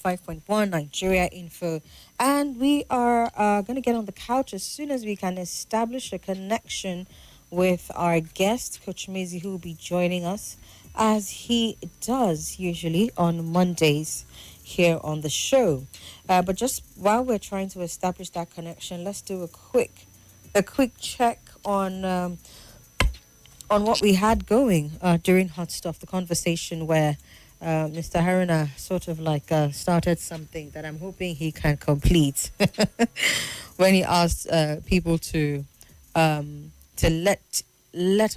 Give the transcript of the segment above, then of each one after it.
105.1 Nigeria Info. And we are going to get on the couch as soon as we can establish a connection with our guest, Coach Mayzy, who will be joining us as he does usually on Mondays here on the show. But just while we're trying to establish that connection, let's do a quick check on what we had going during Hot Stuff, the conversation where Mr. Haruna sort of like started something that I'm hoping he can complete when he asked people to let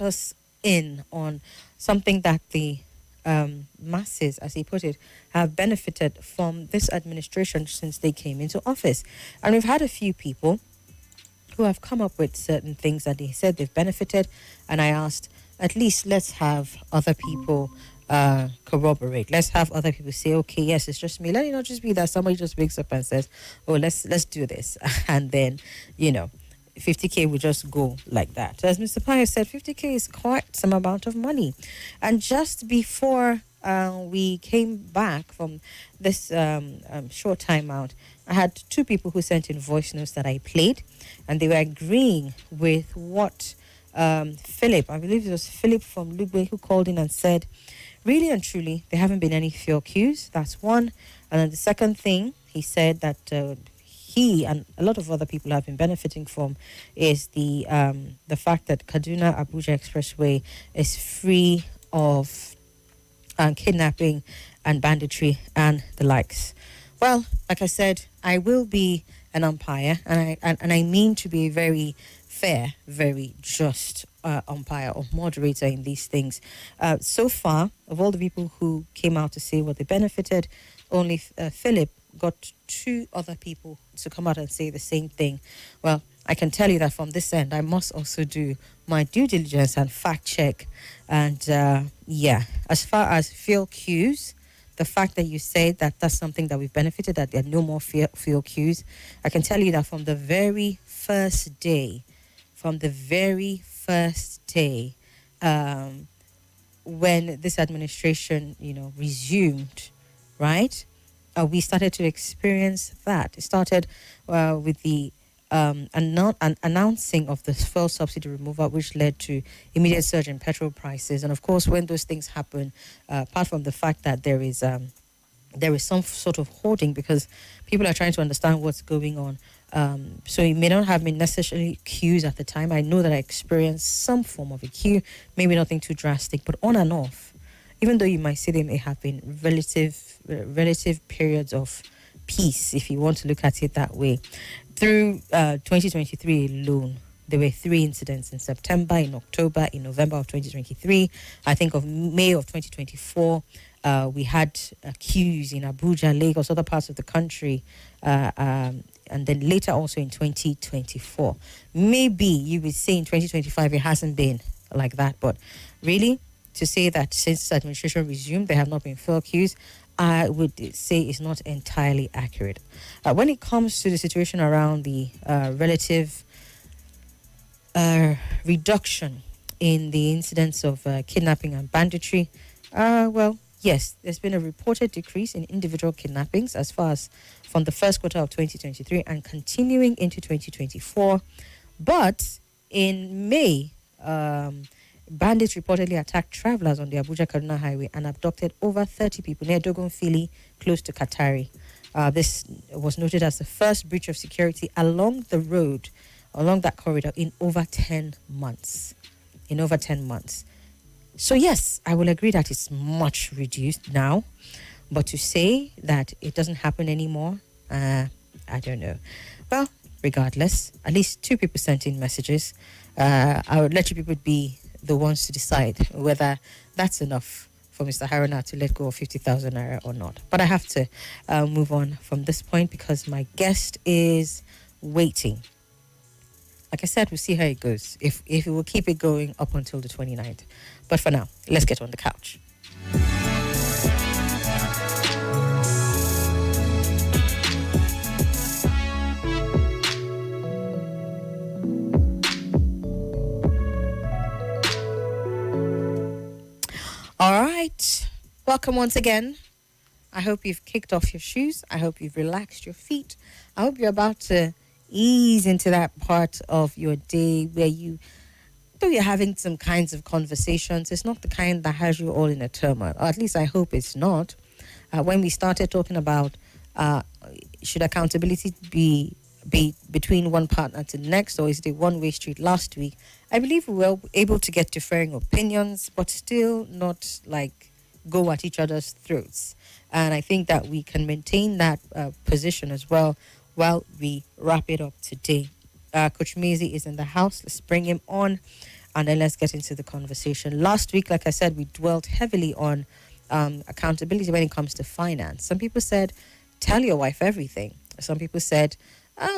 us in on something that the masses, as he put it, have benefited from this administration since they came into office. And we've had a few people who have come up with certain things that they said they've benefited, and I asked, at least let's have other people corroborate. Let's have other people say, okay, yes, it's just me. Let it not just be that somebody just wakes up and says, oh, let's do this, and then 50K will just go like that. As Mr. Pius said, 50K is quite some amount of money. And just before we came back from this short time out, I had two people who sent in voice notes that I played, and they were agreeing with what Philip, I believe it was Philip from Lugbe, who called in and said, really and truly, there haven't been any fuel queues. That's one. And then the second thing, he said that he and a lot of other people have been benefiting from is the fact that Kaduna Abuja Expressway is free of kidnapping and banditry and the likes. Well, like I said, I will be an umpire, and I mean to be a very fair, very just umpire or moderator in these things. So far, of all the people who came out to say what they benefited, only Philip got two other people to come out and say the same thing. Well, I can tell you that from this end, I must also do my due diligence and fact check. And as far as fuel queues, the fact that you say that that's something that we've benefited, that there are no more fuel queues, I can tell you that from the very first day, when this administration, resumed, right? We started to experience that. It started with the announcing of the fuel subsidy removal, which led to immediate surge in petrol prices. And of course, when those things happen, apart from the fact that there is some sort of hoarding because people are trying to understand what's going on. So it may not have been necessarily queues at the time. I know that I experienced some form of a queue, maybe nothing too drastic, but on and off. Even though you might say they may have been relative periods of peace, if you want to look at it that way. Through 2023 alone, there were 3 incidents in September, in October, in November of 2023. I think of May of 2024, we had queues in Abuja, Lagos, other parts of the country, and then later also in 2024. Maybe you would say in 2025 it hasn't been like that, but really, to say that since the administration resumed, there have not been fuel queues, I would say is not entirely accurate. When it comes to the situation around the relative reduction in the incidents of kidnapping and banditry, yes, there's been a reported decrease in individual kidnappings as far as from the first quarter of 2023 and continuing into 2024. But in May, bandits reportedly attacked travelers on the Abuja-Kaduna highway and abducted over 30 people near Dogonfili, close to Katari. This was noted as the first breach of security along the road, along that corridor, in over 10 months. So yes, I will agree that it's much reduced now. But to say that it doesn't happen anymore, I don't know. Well, regardless, at least 2 people sent in messages. I would let you people be the ones to decide whether that's enough for Mr. Haruna to let go of 50,000 naira or not. But I have to move on from this point because my guest is waiting. Like I said, we'll see how it goes, if it will keep it going up until the 29th. But for now, let's get on the couch. All right. Welcome once again I hope you've kicked off your shoes. I hope you've relaxed your feet. I hope you're about to ease into that part of your day where though you're having some kinds of conversations, it's not the kind that has you all in a turmoil. Or at least I hope it's not. When we started talking about uh, should accountability be between one partner to the next, or is it a one-way street last week, I believe we were able to get differing opinions, but still not like go at each other's throats. And I think that we can maintain that position as well while we wrap it up today. Coach Mayzy is in the house. Let's bring him on and then let's get into the conversation. Last week, like I said, we dwelt heavily on accountability when it comes to finance. Some people said, tell your wife everything. Some people said,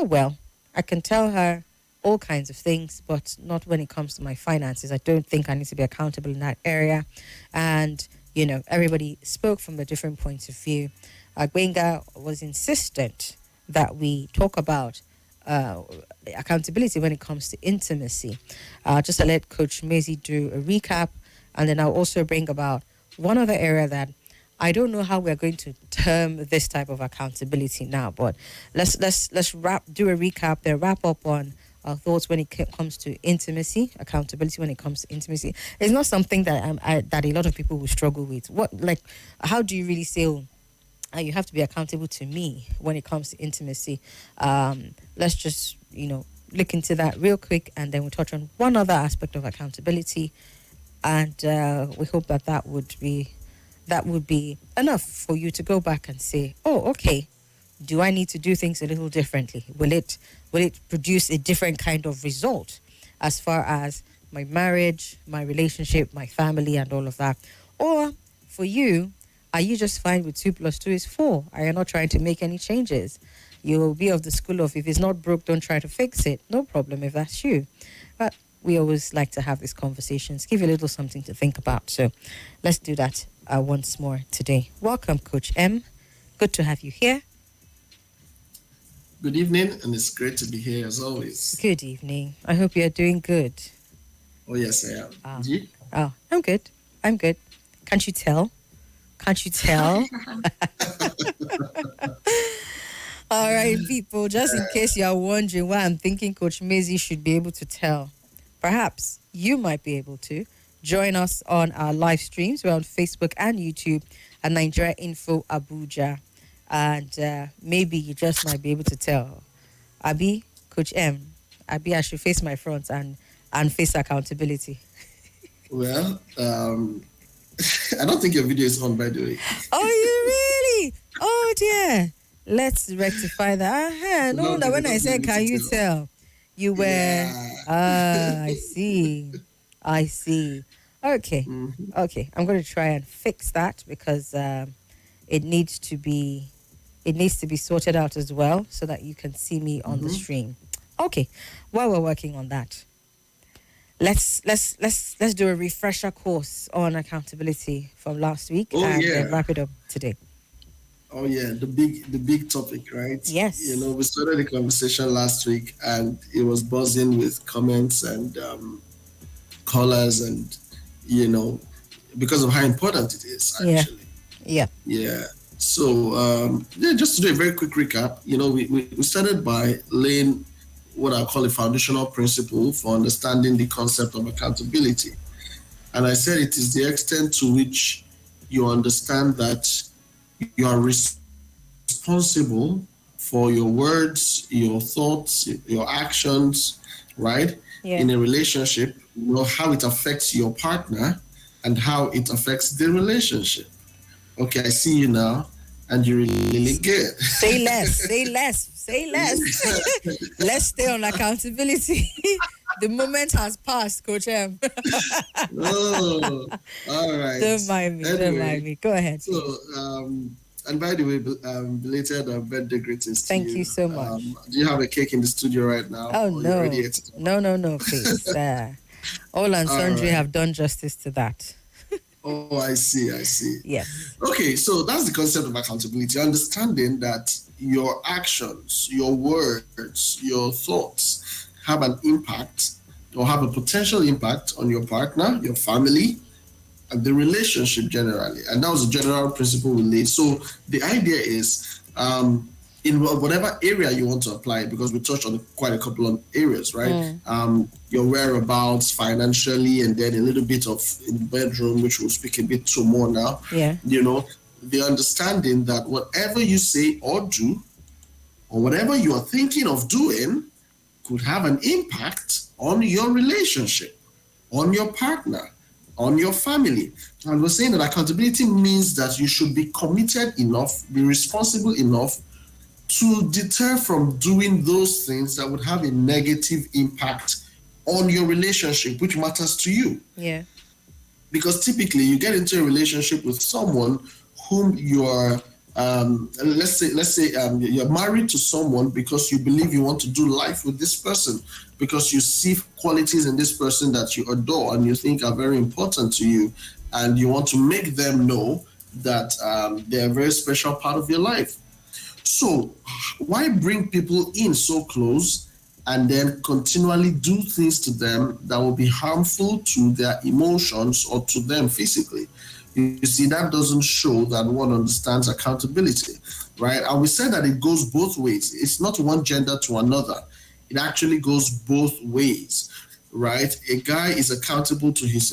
well, I can tell her all kinds of things, but not when it comes to my finances. I don't think I need to be accountable in that area. And, everybody spoke from the different points of view. Gwenga was insistent that we talk about accountability when it comes to intimacy. Just to let Coach Mayzy do a recap, and then I'll also bring about one other area that I don't know how we're going to term this type of accountability now, but let's do a recap, then wrap up on our thoughts when it comes to intimacy, accountability when it comes to intimacy. It's not something that that a lot of people will struggle with. How do you really say, you have to be accountable to me when it comes to intimacy? Let's just, look into that real quick, and then we'll touch on one other aspect of accountability. And we hope that would be enough for you to go back and say, oh, okay, do I need to do things a little differently? Will it produce a different kind of result as far as my marriage, my relationship, my family, and all of that? Or for you, are you just fine with 2 + 2 is 4? Are you not trying to make any changes? You will be of the school of, if it's not broke, don't try to fix it. No problem if that's you. But we always like to have these conversations, give you a little something to think about. So let's do that once more today. Welcome, Coach M. Good to have you here. Good evening, and it's great to be here as always. Good evening. I hope you're doing good. Oh, yes, I am. Oh, You? I'm good. Can't you tell? All right, people, just in case you're wondering why I'm thinking Coach Mayzy should be able to tell, perhaps you might be able to join us on our live streams. We're on Facebook and YouTube at Nigeria Info Abuja. And maybe you just might be able to tell. Abi, Coach M, Abi, I should face my front and face accountability. Well, I don't think your video is on, by the way. Oh, you really? Oh, dear. Let's rectify that. No wonder when I said, can you tell? You were, I see. Okay. Mm-hmm. Okay, I'm going to try and fix that because it needs to be sorted out as well so that you can see me on the stream. Okay, while we're working on that, let's do a refresher course on accountability from last week then wrap it up today. Oh yeah, the big topic, right? Yes. We started the conversation last week, and it was buzzing with comments and callers, and because of how important it is actually. Yeah. So just to do a very quick recap, we started by laying what I call a foundational principle for understanding the concept of accountability. And I said it is the extent to which you understand that you are responsible for your words, your thoughts, your actions, right? Yeah. In a relationship, how it affects your partner and how it affects the relationship. Okay, I see you now, and you're really good. Say less. Let's stay on accountability. The moment has passed, Coach M. Oh, all right. Don't mind me. Go ahead. So, and by the way, belated birthday greetings to you. Thank you so much. Do you have a cake in the studio right now? Oh, no. No, please. All and sundry have done justice to that. Oh, I see. Yes. Okay, so that's the concept of accountability, understanding that your actions, your words, your thoughts have an impact or have a potential impact on your partner, your family, the relationship generally. And that was a general principle we laid. So the idea is, in whatever area you want to apply, because we touched on quite a couple of areas, right? Your whereabouts, financially, and then a little bit of in the bedroom, which we'll speak a bit to more now. Yeah. The understanding that whatever you say or do, or whatever you are thinking of doing, could have an impact on your relationship, on your partner, on your family. And we're saying that accountability means that you should be committed enough, be responsible enough to deter from doing those things that would have a negative impact on your relationship, which matters to you. Yeah. Because typically you get into a relationship with someone whom you are, let's say you're married to someone because you believe you want to do life with this person, because you see qualities in this person that you adore and you think are very important to you, and you want to make them know that they're a very special part of your life. So why bring people in so close and then continually do things to them that will be harmful to their emotions or to them physically? You see, that doesn't show that one understands accountability, right? And we said that it goes both ways. It's not one gender to another. It actually goes both ways, right? A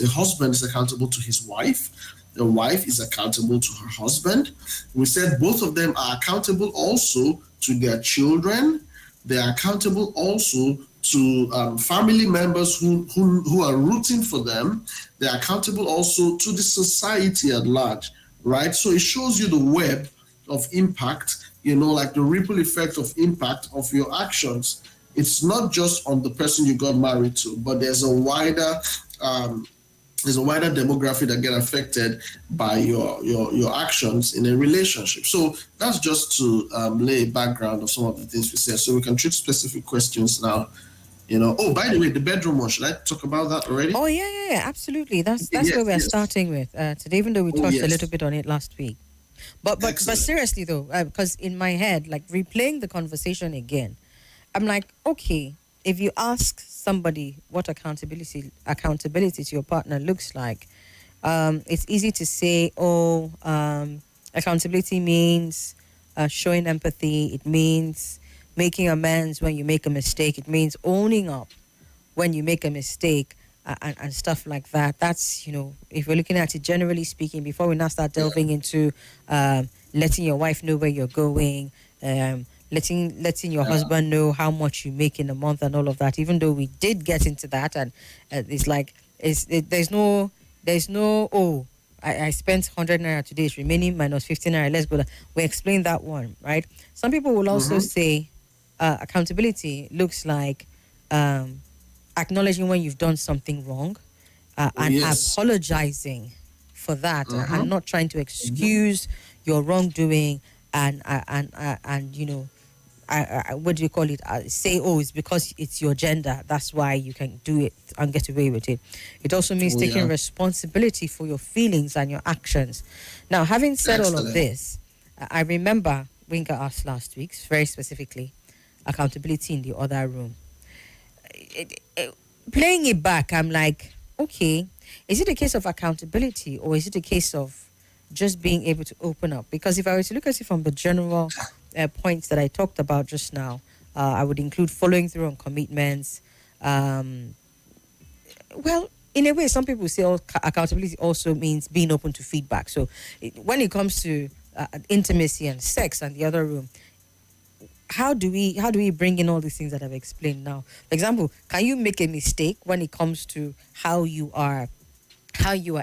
husband is accountable to his wife. The wife is accountable to her husband. We said both of them are accountable also to their children. They are accountable also to family members who are rooting for them. They're accountable also to the society at large, right? So it shows you the web of impact, like the ripple effect of impact of your actions. It's not just on the person you got married to, but there's a wider demographic that get affected by your actions in a relationship. So that's just to lay a background of some of the things we said, so we can treat specific questions now. Oh, by the way, the bedroom one, should I talk about that already? Oh, yeah, absolutely. That's yes, where we're starting with today, even though we touched a little bit on it last week. But seriously though, because in my head, like replaying the conversation again, I'm like, okay, if you ask somebody what accountability to your partner looks like, it's easy to say, accountability means showing empathy. It means making amends when you make a mistake. It means owning up when you make a mistake and stuff like that. That's, if we're looking at it generally speaking, before we now start delving into letting your wife know where you're going, letting your husband know how much you make in a month and all of that, even though we did get into that, and it's like there's no I spent 100 naira today, it's remaining minus 15 naira, let's go. We explained that one, right? Some people will also say accountability looks like acknowledging when you've done something wrong and apologizing for that, and not trying to excuse your wrongdoing and what do you call it? Say, it's because it's your gender, that's why you can do it and get away with it. It also means taking responsibility for your feelings and your actions. Now, having said all of this, I remember Winka asked last week, very specifically, accountability in the other room. Playing it back, I'm like, okay, is it a case of accountability or is it a case of just being able to open up? Because if I were to look at it from the general points that I talked about just now, I would include following through on commitments. Well, in a way, some people say accountability also means being open to feedback. So when it comes to intimacy and sex and the other room, how do we bring in all these things that I've explained now? For example, can you make a mistake when it comes to how you are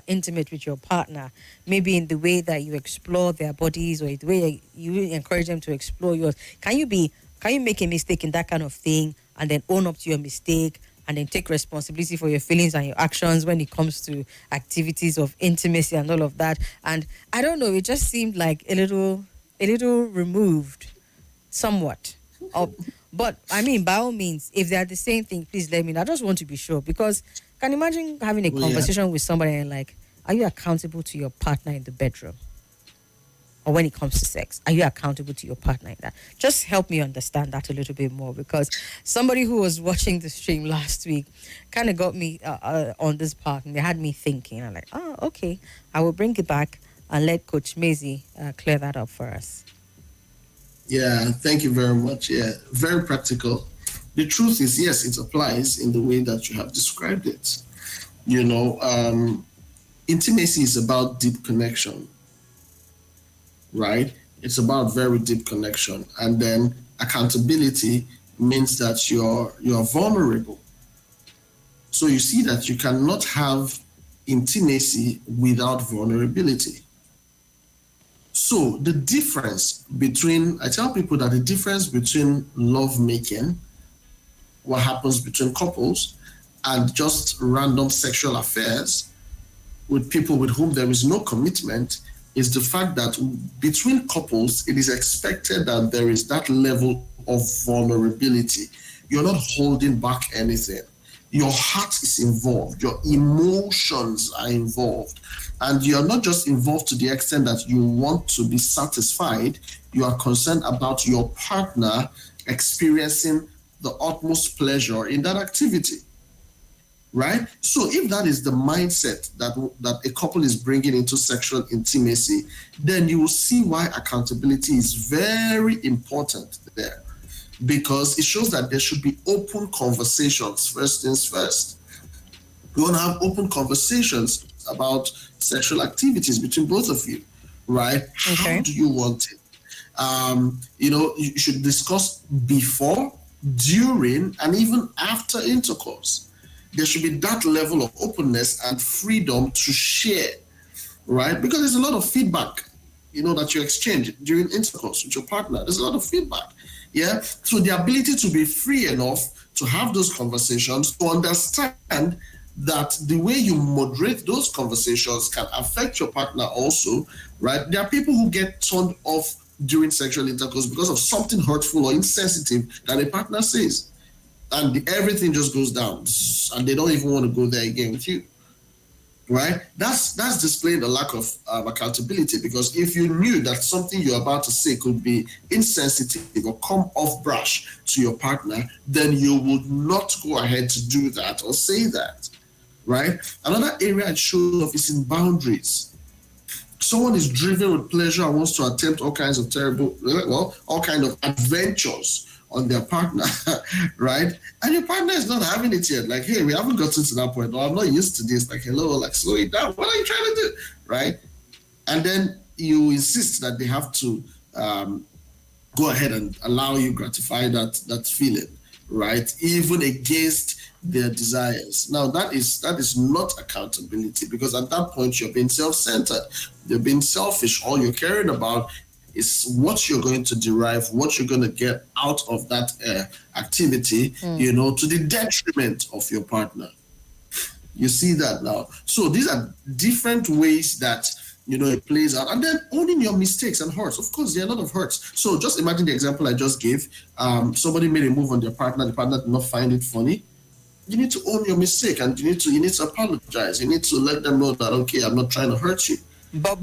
intimate with your partner, maybe in the way that you explore their bodies or the way you encourage them to explore yours? Can you make a mistake in that kind of thing and then own up to your mistake and then take responsibility for your feelings and your actions when it comes to activities of intimacy and all of that? And I don't know, it just seemed like a little removed somewhat. But I mean, by all means, if they're the same thing, please let me know. I just want to be sure, because can you imagine having a conversation with somebody and like, are you accountable to your partner in the bedroom? or when it comes to sex? Are you accountable to your partner in that? Just help me understand that a little bit more, because somebody who was watching the stream last week kind of got me on this part, and they had me thinking. I'm like, oh, okay, I will bring it back and let Coach Mayzy clear that up for us. Yeah, thank you very much. Yeah, very practical. The truth is, yes, it applies in the way that you have described it. Intimacy is about deep connection, right? It's about very deep connection. And then accountability means that you're vulnerable. So you see that you cannot have intimacy without vulnerability. So the difference between, I tell people that the difference between love making, what happens between couples, and just random sexual affairs with people with whom there is no commitment is the fact that between couples, it is expected that there is that level of vulnerability. You're not holding back anything. Your heart is involved, your emotions are involved, and you're not just involved to the extent that you want to be satisfied, you are concerned about your partner experiencing the utmost pleasure in that activity. Right? So if that is the mindset that a couple is bringing into sexual intimacy, then you will see why accountability is very important there, because it shows that there should be open conversations. First things first, we want to have open conversations about sexual activities between both of you, right? Okay. How do you want it? You should discuss before, during, and even after intercourse. There should be that level of openness and freedom to share, right? Because there's a lot of feedback, that you exchange during intercourse with your partner. There's a lot of feedback, yeah? So the ability to be free enough to have those conversations, to understand that the way you moderate those conversations can affect your partner also, right? There are people who get turned off during sexual intercourse because of something hurtful or insensitive that a partner says. And everything just goes down, and they don't even want to go there again with you, right? That's displaying the lack of accountability, because if you knew that something you're about to say could be insensitive or come off brash to your partner, then you would not go ahead to do that or say that, right? Another area it shows off is in boundaries. Someone is driven with pleasure and wants to attempt all kinds of all kinds of adventures on their partner, right? And your partner is not having it yet. Like, hey, we haven't gotten to that point. Or I'm not used to this. Like, hello, like, slow it down. What are you trying to do, right? And then you insist that they have to go ahead and allow you gratify that feeling, right? Even against their desires. Now, that is not accountability, because at that point you're being self-centered. You're being selfish. All you're caring about is what you're going to derive, what you're going to get out of that activity, to the detriment of your partner. You see that now. So these are different ways that, it plays out. And then owning your mistakes and hurts. Of course, there are a lot of hurts. So just imagine the example I just gave. Somebody made a move on their partner. The partner did not find it funny. You need to own your mistake, and you need to apologize. You need to let them know that, okay, I'm not trying to hurt you. But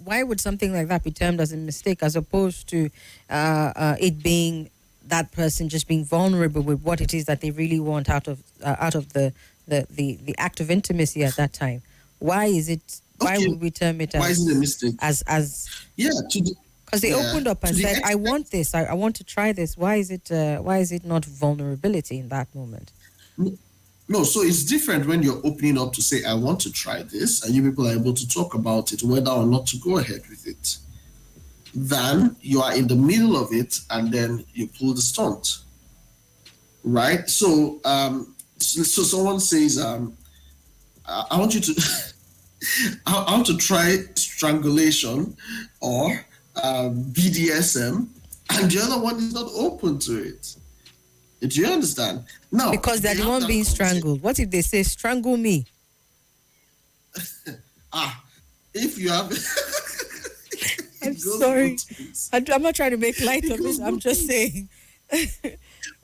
why would something like that be termed as a mistake, as opposed to it being that person just being vulnerable with what it is that they really want out of the act of intimacy at that time? Why is it? Why would we term it as? Why is it a mistake? As yeah, because they opened up and said, "I want this. I want to try this." Why is it not vulnerability in that moment? No, so it's different when you're opening up to say, I want to try this, and you people are able to talk about it, whether or not to go ahead with it. Then you are in the middle of it, and then you pull the stunt, right? So, so someone says, I want you to, I want to try strangulation or BDSM, and the other one is not open to it. Do you understand? No. Because they're the one being strangled. What if they say, strangle me? If you have... I'm sorry. I'm not trying to make light of it. I'm just saying.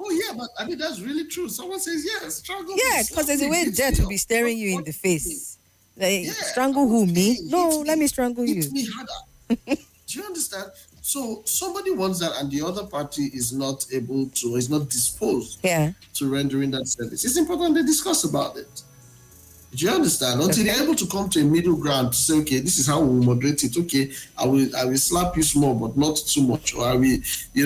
Oh, yeah, but I mean, that's really true. Someone says, yeah, strangle me. Yeah, because there's a way death will be staring you in the face. Like, strangle who, me? No, let me strangle you. Hit me harder. Do you understand? So somebody wants that, and the other party is not able to, is not disposed to rendering that service. It's important they discuss about it. Do you understand? Until they're able to come to a middle ground to say, okay, this is how we moderate it. Okay, I will slap you small, but not too much, or I will,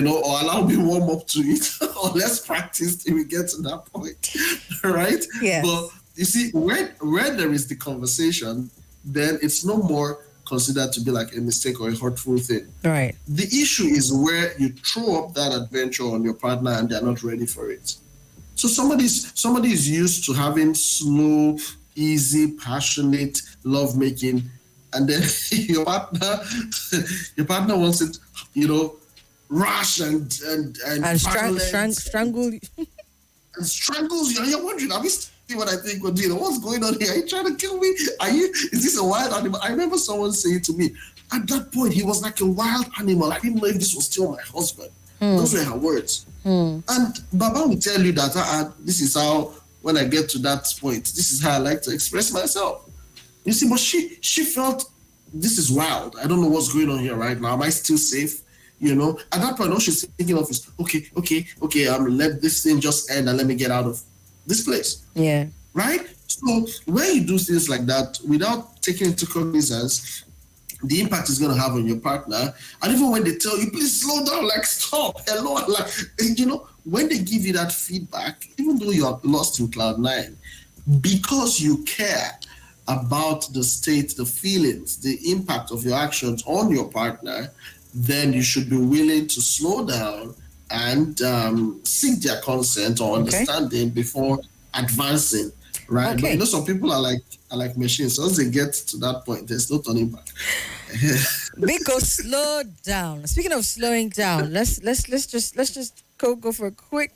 or allow me warm up to it, or let's practice till we get to that point, right? Yes. But you see, when there is the conversation, then it's no more considered to be like a mistake or a hurtful thing. Right. The issue is where you throw up that adventure on your partner and they're not ready for it. So somebody is used to having slow, easy, passionate lovemaking, and then your partner wants it, rash and strangle and strangles you. You're wondering, have you seen what I think? What's going on here? Are you trying to kill me? Is this a wild animal? I remember someone saying to me, at that point, he was like a wild animal. I didn't know if this was still my husband. Those were her words. And Baba will tell you that this is how, when I get to that point, this is how I like to express myself. You see, but she felt, this is wild. I don't know what's going on here right now. Am I still safe? At that point, all she's thinking of is, okay, let this thing just end and let me get out of this place. Yeah. Right? So when you do things like that without taking into cognizance the impact it's going to have on your partner, and even when they tell you, please slow down, like stop, hello, like, when they give you that feedback, even though you're lost in cloud nine, because you care about the state, the feelings, the impact of your actions on your partner, then you should be willing to slow down and seek their consent or understanding before advancing. Right. Okay. But some people are like machines. So once they get to that point, there's no turning back. Because slow down. Speaking of slowing down, let's just go for a quick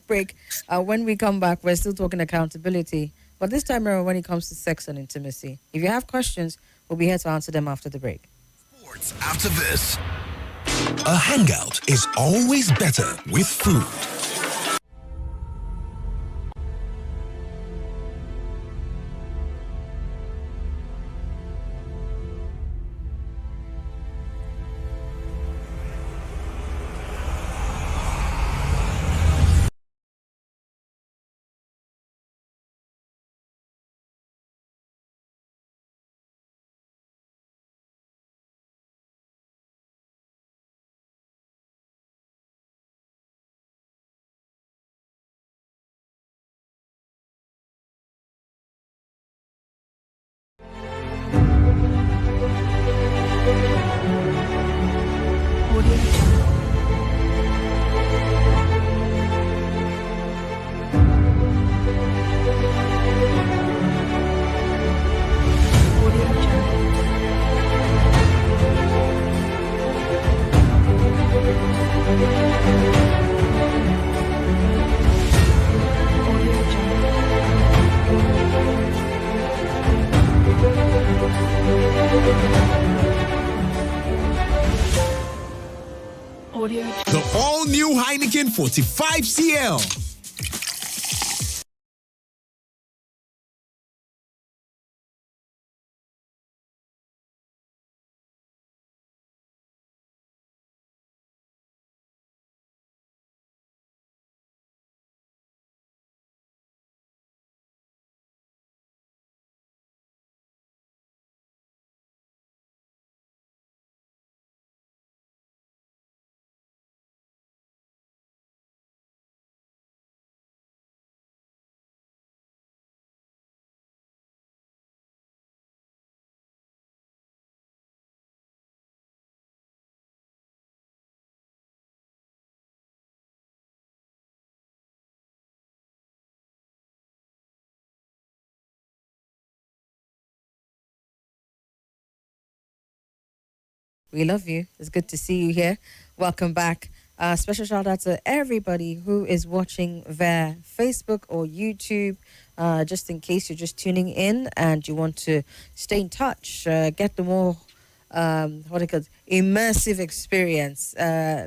break. When we come back, we're still talking accountability, but this time around when it comes to sex and intimacy. If you have questions, we'll be here to answer them after the break. Sports after this. A hangout is always better with food. The all-new Heineken 45cl. We love you. It's good to see you here. Welcome back. Special shout out to everybody who is watching via Facebook or YouTube. Just in case you're just tuning in and you want to stay in touch, get the more immersive experience.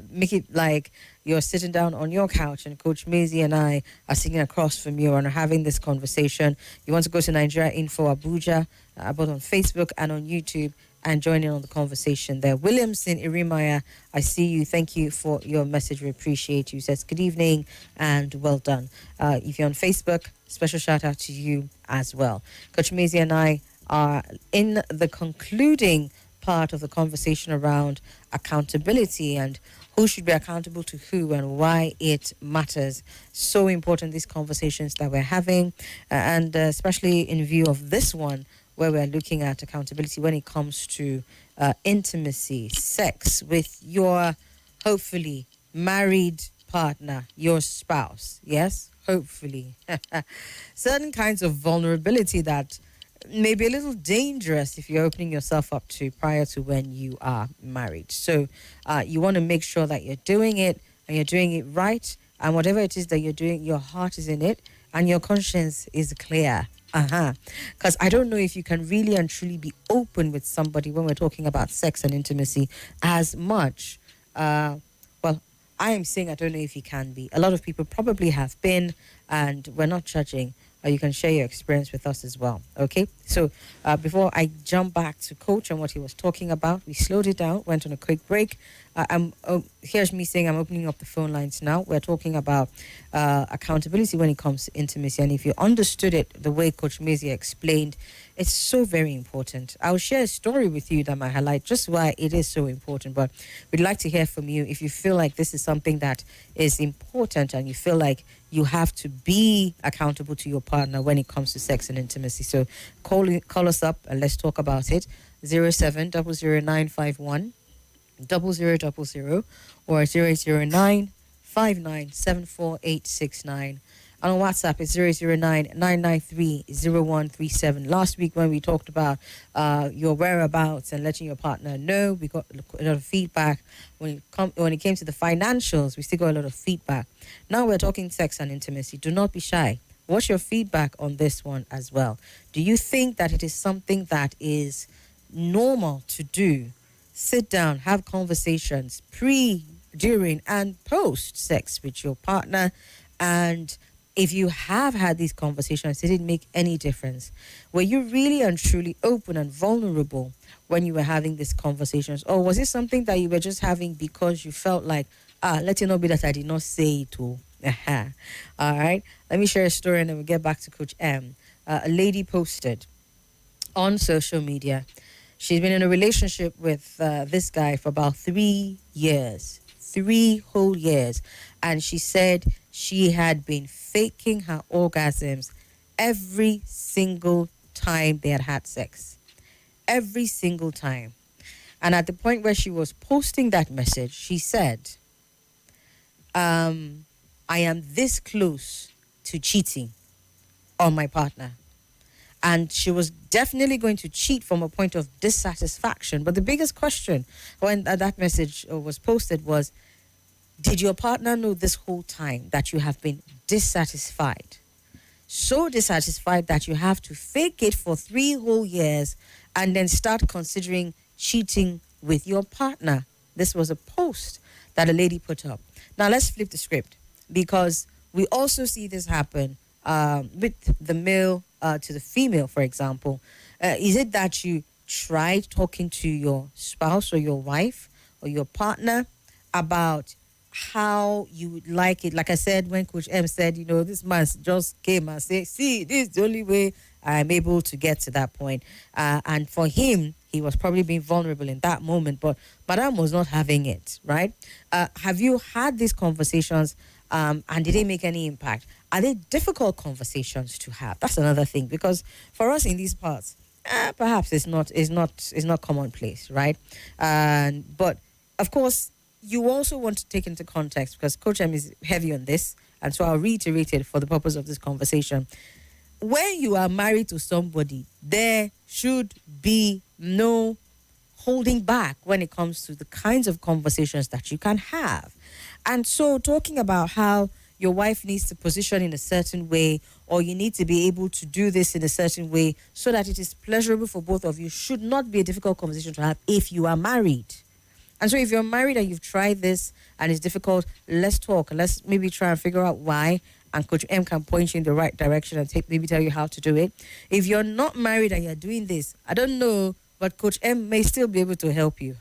Make it like you're sitting down on your couch and Coach Mayzy and I are sitting across from you and are having this conversation. You want to go to Nigeria Info Abuja, both on Facebook and on YouTube. and join in on the conversation there. Williamson Irimaya, I see you. Thank you for your message. We appreciate you. Says good evening and well done. If you're on Facebook, special shout out to you as well. Coach Mayzy and I are in the concluding part of the conversation around accountability and who should be accountable to who and why it matters. So important, these conversations that we're having, and especially in view of this one, where we're looking at accountability when it comes to intimacy, sex with your hopefully married partner, your spouse. Yes, hopefully. Certain kinds of vulnerability that may be a little dangerous if you're opening yourself up to prior to when you are married. So you want to make sure that you're doing it and you're doing it right. And whatever it is that you're doing, your heart is in it and your conscience is clear. Because I don't know if you can really and truly be open with somebody when we're talking about sex and intimacy as much. Well, I am saying I don't know if you can be. A lot of people probably have been, and we're not judging. You can share your experience with us as well. Okay, so before I jump back to Coach and what he was talking about, we slowed it down, went on a quick break. Here's me saying I'm opening up the phone lines now. We're talking about accountability when it comes to intimacy. And if you understood it the way Coach Mayzy explained, it's so very important. I'll share a story with you that might highlight just why it is so important. But we'd like to hear from you if you feel like this is something that is important and you feel like you have to be accountable to your partner when it comes to sex and intimacy. So call us up and let's talk about it. 0700951 0000 or 00959746869. And on WhatsApp, it's 009-993-0137. Last week when we talked about your whereabouts and letting your partner know, we got a lot of feedback. When it came to the financials, we still got a lot of feedback. Now we're talking sex and intimacy. Do not be shy. What's your feedback on this one as well? Do you think that it is something that is normal to do? Sit down, have conversations pre, during, and post sex with your partner. And if you have had these conversations, did it make any difference? Were you really and truly open and vulnerable when you were having these conversations? Or was it something that you were just having because you felt like, let it not be that I did not say it all? All right. Let me share a story and then we'll get back to Coach M. A lady posted on social media. She's been in a relationship with this guy for about 3 years. 3 whole years. And she said she had been faking her orgasms every single time they had sex. Every single time. And at the point where she was posting that message, she said, I am this close to cheating on my partner. And she was definitely going to cheat from a point of dissatisfaction. But the biggest question when that message was posted was, did your partner know this whole time that you have been dissatisfied? So dissatisfied that you have to fake it for 3 whole years and then start considering cheating with your partner. This was a post that a lady put up. Now let's flip the script, because we also see this happen with the male to the female, for example. Is it that you tried talking to your spouse or your wife or your partner about how you would like it? Like I said, when Coach M said, this man just came and said, see, this is the only way I'm able to get to that point. And for him, he was probably being vulnerable in that moment, but Madame was not having it, right? Have you had these conversations and did they make any impact? Are they difficult conversations to have? That's another thing, because for us in these parts, perhaps it's not commonplace, right? But of course, you also want to take into context, because Coach M is heavy on this, and so I'll reiterate it for the purpose of this conversation. When you are married to somebody, there should be no holding back when it comes to the kinds of conversations that you can have. And so talking about how your wife needs to position in a certain way, or you need to be able to do this in a certain way so that it is pleasurable for both of you, should not be a difficult conversation to have if you are married. And so if you're married and you've tried this and it's difficult, let's talk. Let's maybe try and figure out why. And Coach M can point you in the right direction and maybe tell you how to do it. If you're not married and you're doing this, I don't know but Coach M may still be able to help you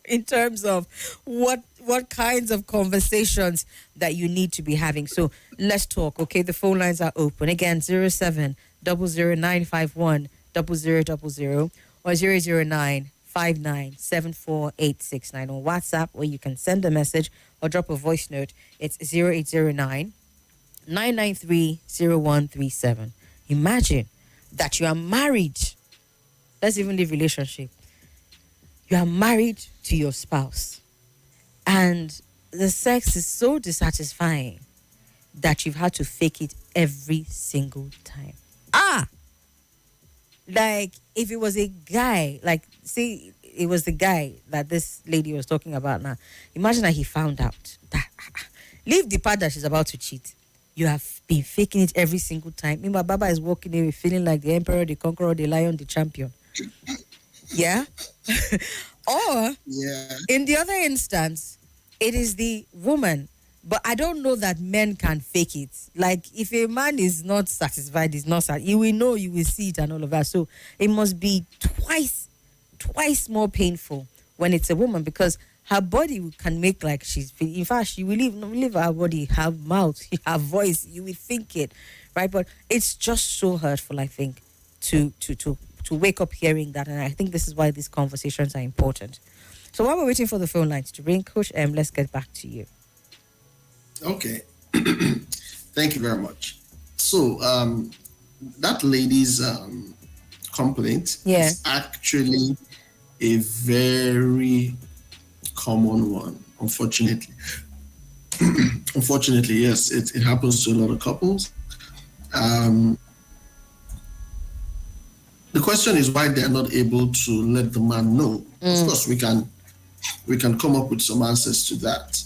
in terms of what kinds of conversations that you need to be having. So let's talk. Okay, the phone lines are open again. 0700951000 or 00959748669 on WhatsApp, or you can send a message or drop a voice note. It's 0809 9930137. Imagine that you are married. Let's even leave relationship. You are married to your spouse, and the sex is so dissatisfying that you've had to fake it every single time. Like if it was a guy, like say it was the guy that this lady was talking about now. Imagine that he found out that leave the part that she's about to cheat. You have been faking it every single time. Meanwhile, Baba is walking away feeling like the emperor, the conqueror, the lion, the champion. Yeah? Or, in the other instance, it is the woman. But I don't know that men can fake it. Like, if a man is not satisfied, you will know, you will see it and all of that. So, it must be twice more painful when it's a woman, because her body can make like she's... In fact, she will leave her body, her mouth, her voice. You will think it, right? But it's just so hurtful, I think, to wake up hearing that. And I think this is why these conversations are important. So while we're waiting for the phone lines to ring, Coach M, let's get back to you. Okay. Thank you very much. So that lady's complaint is actually a very common one, unfortunately. Unfortunately, yes, it happens to a lot of couples. The question is why they're not able to let the man know. Of course, we can come up with some answers to that,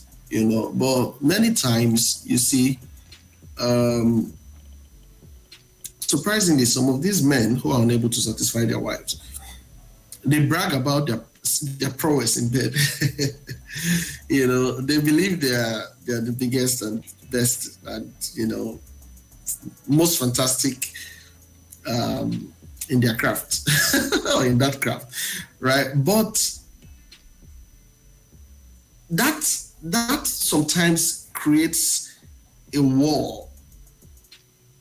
but many times you see, surprisingly, some of these men who are unable to satisfy their wives, they brag about their prowess in bed. They believe they're the biggest and best and most fantastic in their craft or in that craft, right? But that sometimes creates a wall,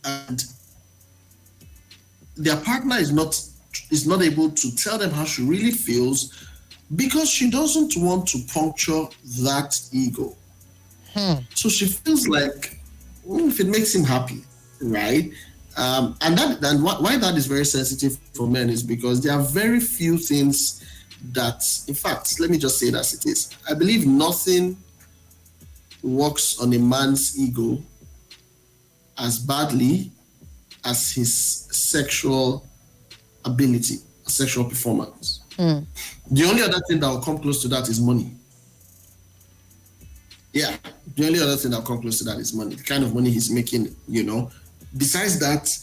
and their partner is not able to tell them how she really feels, because she doesn't want to puncture that ego. So she feels like, if it makes him happy, right? And why that is very sensitive for men is because there are very few things that, in fact, let me just say it as it is. I believe nothing works on a man's ego as badly as his sexual ability, sexual performance. The only other thing that will come close to that is money. Yeah, the only other thing that will come close to that is money, the kind of money he's making, Besides that,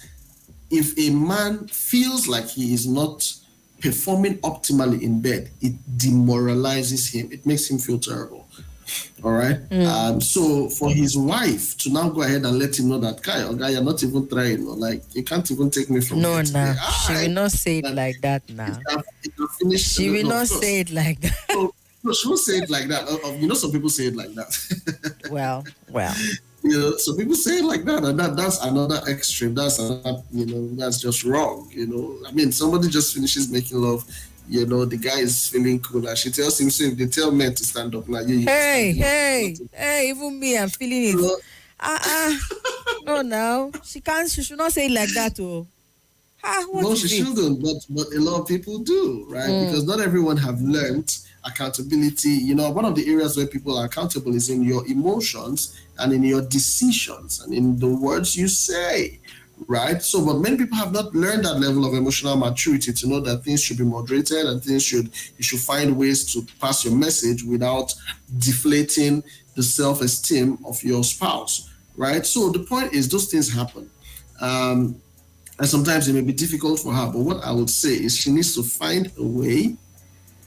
if a man feels like he is not performing optimally in bed, it demoralizes him. It makes him feel terrible. All right. So for his wife to now go ahead and let him know that, Kai, you're not even trying, like you can't even take me from here. No, she will not say it like that now. She will not say it like that. No, she won't say it like that. Some people say it like that. Well. So people say it like that, and that's another extreme. That's another, that's just wrong. I mean, somebody just finishes making love. The guy is feeling cool, and she tells him, so if they tell men to stand up now, hey, even me, I'm feeling it. No, now she can't. She should not say it like that, oh. No, she shouldn't, but a lot of people do, right? Because not everyone have learned accountability. One of the areas where people are accountable is in your emotions and in your decisions and in the words you say, right? So, but many people have not learned that level of emotional maturity to know that things should be moderated and you should find ways to pass your message without deflating the self-esteem of your spouse, right? So the point is, those things happen. And sometimes it may be difficult for her, but what I would say is she needs to find a way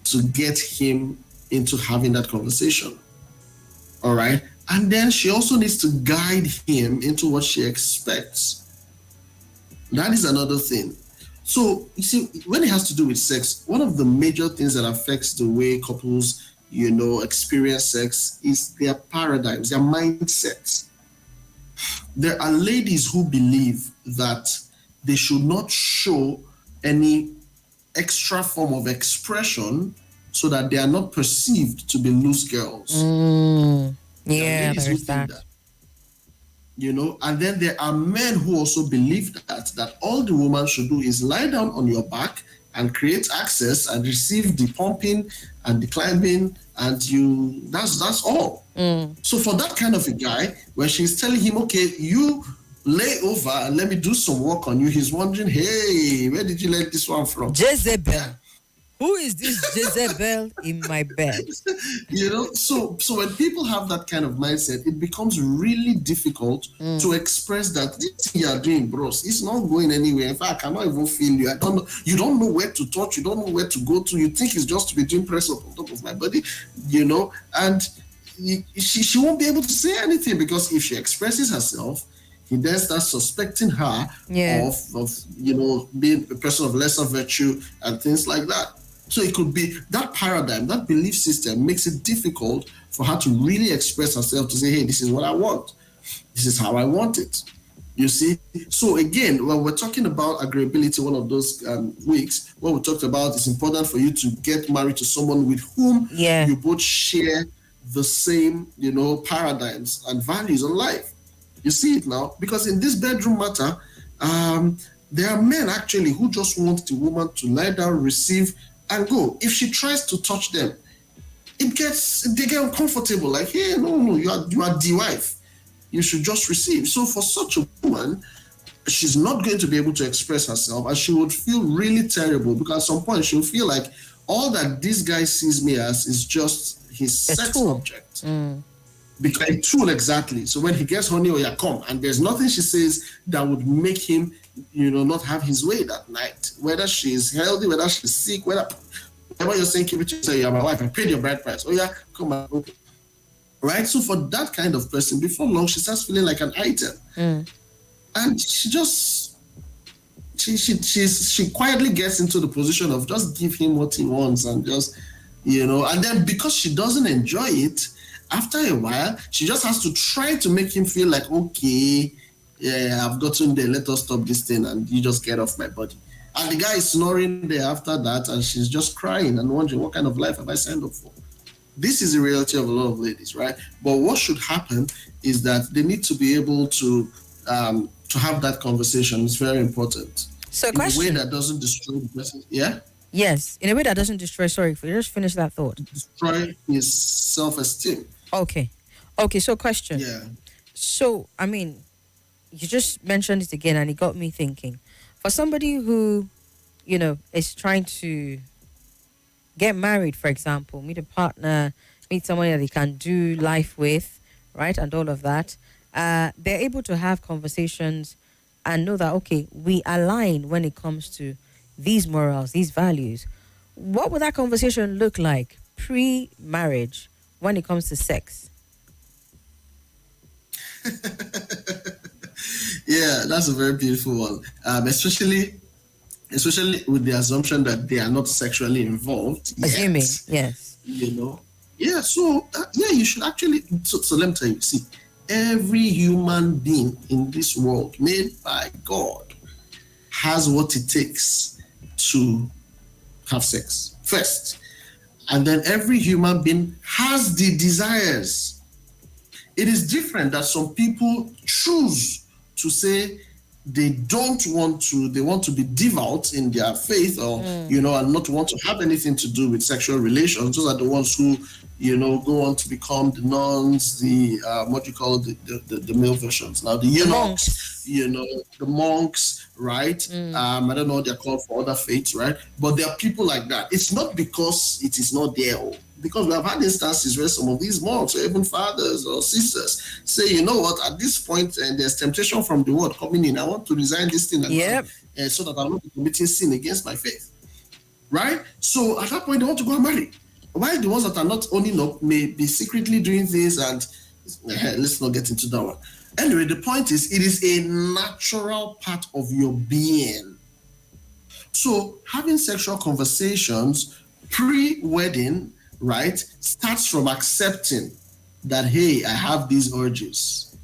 to get him into having that conversation. All right. And then she also needs to guide him into what she expects. That is another thing. So you see, when it has to do with sex, one of the major things that affects the way couples, experience sex is their paradigms, their mindsets. There are ladies who believe that they should not show any extra form of expression so that they are not perceived to be loose girls. Yeah, there is that. And then there are men who also believe that all the woman should do is lie down on your back and create access and receive the pumping and the climbing, and that's all. So for that kind of a guy, when she's telling him, okay, you lay over and let me do some work on you, he's wondering, hey, where did you let this one from? Jezebel. Yeah. Who is this Jezebel in my bed? So when people have that kind of mindset, it becomes really difficult to express that this thing you are doing, bros, it's not going anywhere. In fact, I cannot even feel you. I don't know. You don't know where to touch. You don't know where to go to. You think it's just to be doing press up on top of my body, and she won't be able to say anything, because if she expresses herself, he then starts suspecting her of being a person of lesser virtue and things like that. So it could be that paradigm, that belief system makes it difficult for her to really express herself, to say, hey, this is what I want. This is how I want it. You see? So again, when we're talking about agreeability, one of those weeks, what we talked about, it's important for you to get married to someone with whom you both share the same, paradigms and values on life. You see it now? Because in this bedroom matter, there are men actually who just want the woman to lie down, receive, and go. If she tries to touch them, they get uncomfortable. Like, hey, no, you are the wife. You should just receive. So for such a woman, she's not going to be able to express herself, and she would feel really terrible, because at some point she'll feel like all that this guy sees me as is just his sex object. Because a tool, exactly. So when he gets honey, or yeah, come, and there's nothing she says that would make him, not have his way that night. Whether she's healthy, whether she's sick, whatever you're saying, keep it to say, you're my wife, I paid your bride price. Oh yeah, come on, okay. Right? So for that kind of person, before long, she starts feeling like an item. And she quietly gets into the position of just give him what he wants, and just, and then because she doesn't enjoy it, after a while, she just has to try to make him feel like, okay, yeah, I've gotten there, let us stop this thing, and you just get off my body. And the guy is snoring there after that, and she's just crying and wondering, what kind of life have I signed up for? This is the reality of a lot of ladies, right? But what should happen is that they need to be able to have that conversation. It's very important. So in a way that doesn't destroy the person. Yeah? Yes, in a way that doesn't destroy, sorry, just finish that thought. Destroy his self-esteem. Okay, so question. Yeah. So, I mean, you just mentioned it again, and it got me thinking. For somebody who, is trying to get married, for example, meet a partner, meet someone that they can do life with, right, and all of that, they're able to have conversations and know that, okay, we align when it comes to these morals, these values. What would that conversation look like pre-marriage when it comes to sex? Yeah, that's a very beautiful one. Especially with the assumption that they are not sexually involved. Assuming, yes. Yeah. So you should actually. So let me tell you. See, every human being in this world, made by God, has what it takes to have sex first, and then every human being has the desires. It is different that some people choose to say they don't want to, they want to be devout in their faith, or and not want to have anything to do with sexual relations. Those are the ones who go on to become the nuns, the what you call the male versions now, the eunuchs, the monks, right? I don't know what they're called for other faiths, right? But there are people like that. It's not because it is not there, because we have had instances where some of these monks, or even fathers or sisters, say, you know what, at this point, and there's temptation from the world coming in, I want to resign this thing so that I'm not committing sin against my faith, right? So at that point, they want to go and marry. While the ones that are not owning up may be secretly doing things, and let's not get into that one. Anyway, the point is, it is a natural part of your being So having sexual conversations pre-wedding, right, starts from accepting that, hey, I have these urges.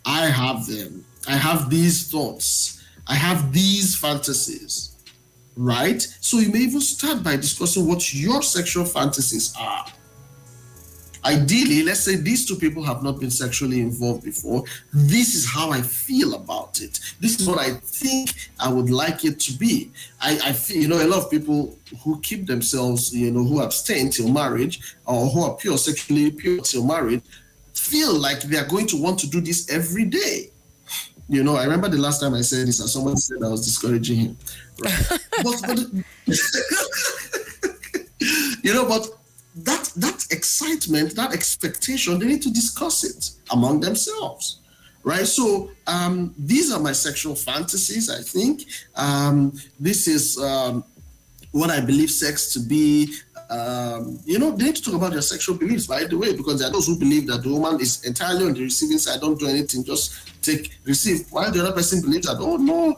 I have them. I have these thoughts. I have these fantasies, right? So you may even start by discussing what your sexual fantasies are. Ideally, let's say these two people have not been sexually involved before. This is how I feel about it. This is what I think I would like it to be. I feel, a lot of people who keep themselves, who abstain till marriage, or who are sexually pure till marriage, feel like they are going to want to do this every day. I remember the last time I said this and someone said I was discouraging him. Right? but but that excitement, that expectation, they need to discuss it among themselves, right? So these are my sexual fantasies, I think. This is what I believe sex to be. They need to talk about their sexual beliefs, by the way, because there are those who believe that the woman is entirely on the receiving side, don't do anything, just receive, while the other person believes that, oh no,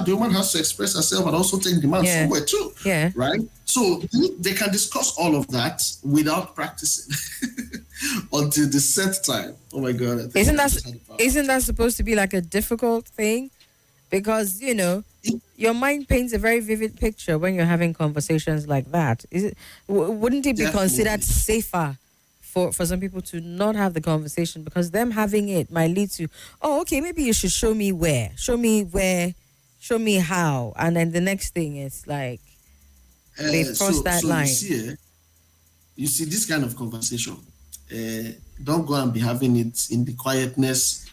the woman has to express herself and also take demand somewhere too, right? So they can discuss all of that without practicing until the set time. Oh my God. Isn't that supposed to be like a difficult thing? Because, your mind paints a very vivid picture when you're having conversations like that. Wouldn't it be considered safer for some people to not have the conversation, because them having it might lead to, oh, okay, maybe you should show me how, and then the next thing is like they've crossed that line. You see this kind of conversation. Don't go and be having it in the quietness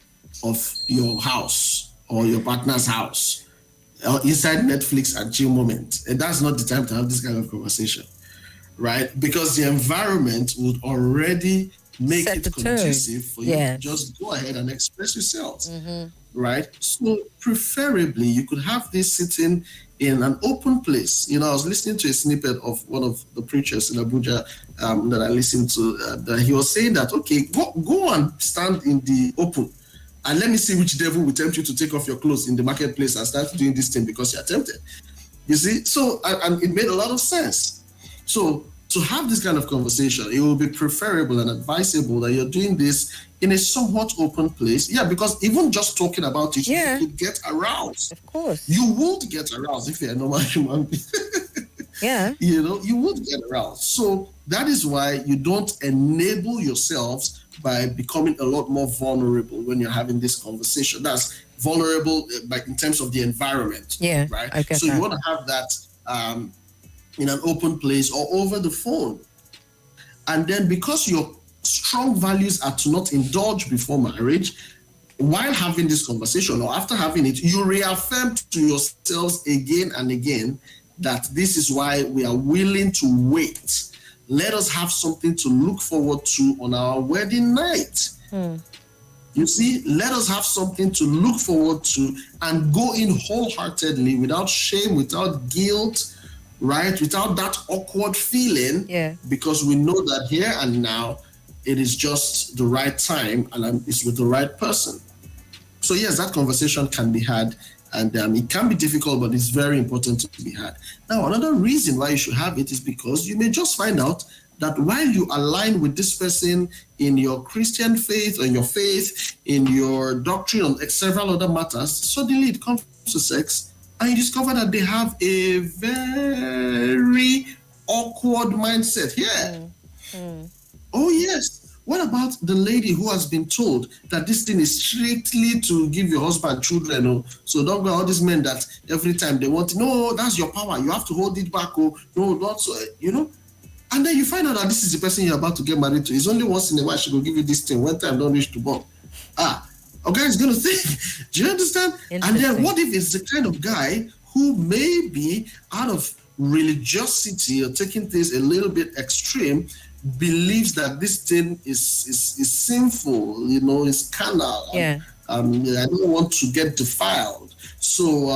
of your house or your partner's house, or inside Netflix and chill moment. And that's not the time to have this kind of conversation, right? Because the environment would already make it conducive for you to just go ahead and express yourself, right? So preferably, you could have this sitting in an open place. I was listening to a snippet of one of the preachers in Abuja that I listened to. That he was saying that, okay, go and stand in the open, and let me see which devil will tempt you to take off your clothes in the marketplace and start doing this thing because you're tempted. You see? So, and it made a lot of sense. So, to have this kind of conversation, it will be preferable and advisable that you're doing this in a somewhat open place. Yeah, because even just talking about it, you could get aroused. Of course. You would get aroused if you're a normal human being. You would get aroused. So, that is why you don't enable yourselves by becoming a lot more vulnerable when you're having this conversation. That's vulnerable in terms of the environment. Yeah, right. I get so that. You want to have that in an open place or over the phone, and then because your strong values are to not indulge before marriage, while having this conversation or after having it, you reaffirm to yourselves again and again that this is why we are willing to wait. Let us have something to look forward to on our wedding night. You see, let us have something to look forward to and go in wholeheartedly, without shame, without guilt, right? Without that awkward feeling. Yeah. Because we know that here and now, it is just the right time and it's with the right person. So yes, that conversation can be had. And it can be difficult, but it's very important to be had. Now, another reason why you should have it is because you may just find out that while you align with this person in your Christian faith, or in your faith, in your doctrine, on several other matters, suddenly it comes to sex, and you discover that they have a very awkward mindset here. Oh, yes. What about the lady who has been told that this thing is strictly to give your husband children? Oh, so don't go all these men that every time they want, no, that's your power. You have to hold it back. Oh, no, not so, And then you find out that this is the person you're about to get married to. It's only once in a while she will give you this thing. One time, don't reach to born. Okay, he's going to think. Do you understand? And then what if it's the kind of guy who may be out of religiosity or taking things a little bit extreme, believes that this thing is sinful, is carnal. Yeah. I don't want to get defiled, so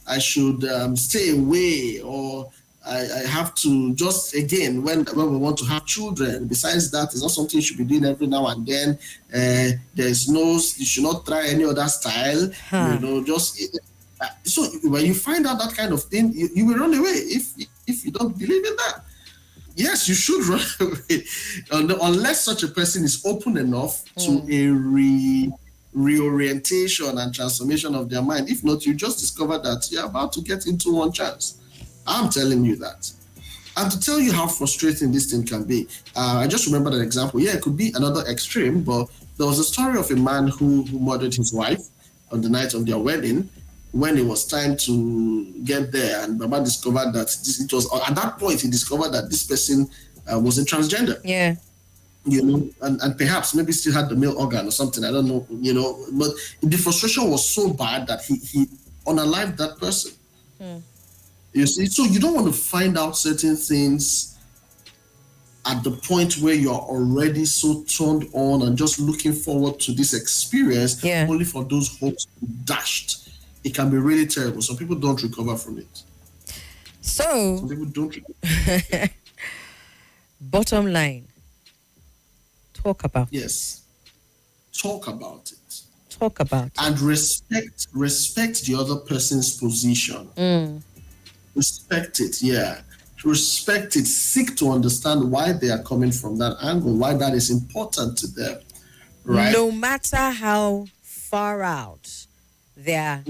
I should stay away, or I have to just, again, when we want to have children. Besides that, it's not something you should be doing every now and then. You should not try any other style. So when you find out that kind of thing, you will run away if you don't believe in that. Yes, you should run away unless such a person is open enough to a reorientation and transformation of their mind. If not, you just discover that you're about to get into one chance. I'm telling you that. And to tell you how frustrating this thing can be, I just remembered an example. Yeah, it could be another extreme, but there was a story of a man who murdered his wife on the night of their wedding. When it was time to get there, and Baba discovered that it was at that point he discovered that this person was a transgender. Yeah. And perhaps maybe still had the male organ or something. I don't know, but the frustration was so bad that he unalived that person. You see, so you don't want to find out certain things at the point where you're already so turned on and just looking forward to this experience, only for those hopes to be dashed. It can be really terrible. Some people don't recover from it. So, some people don't. Bottom line, talk about it. Talk about it. Talk about it. And respect the other person's position. Respect it, respect it. Seek to understand why they are coming from that angle, why that is important to them, right? No matter how far out their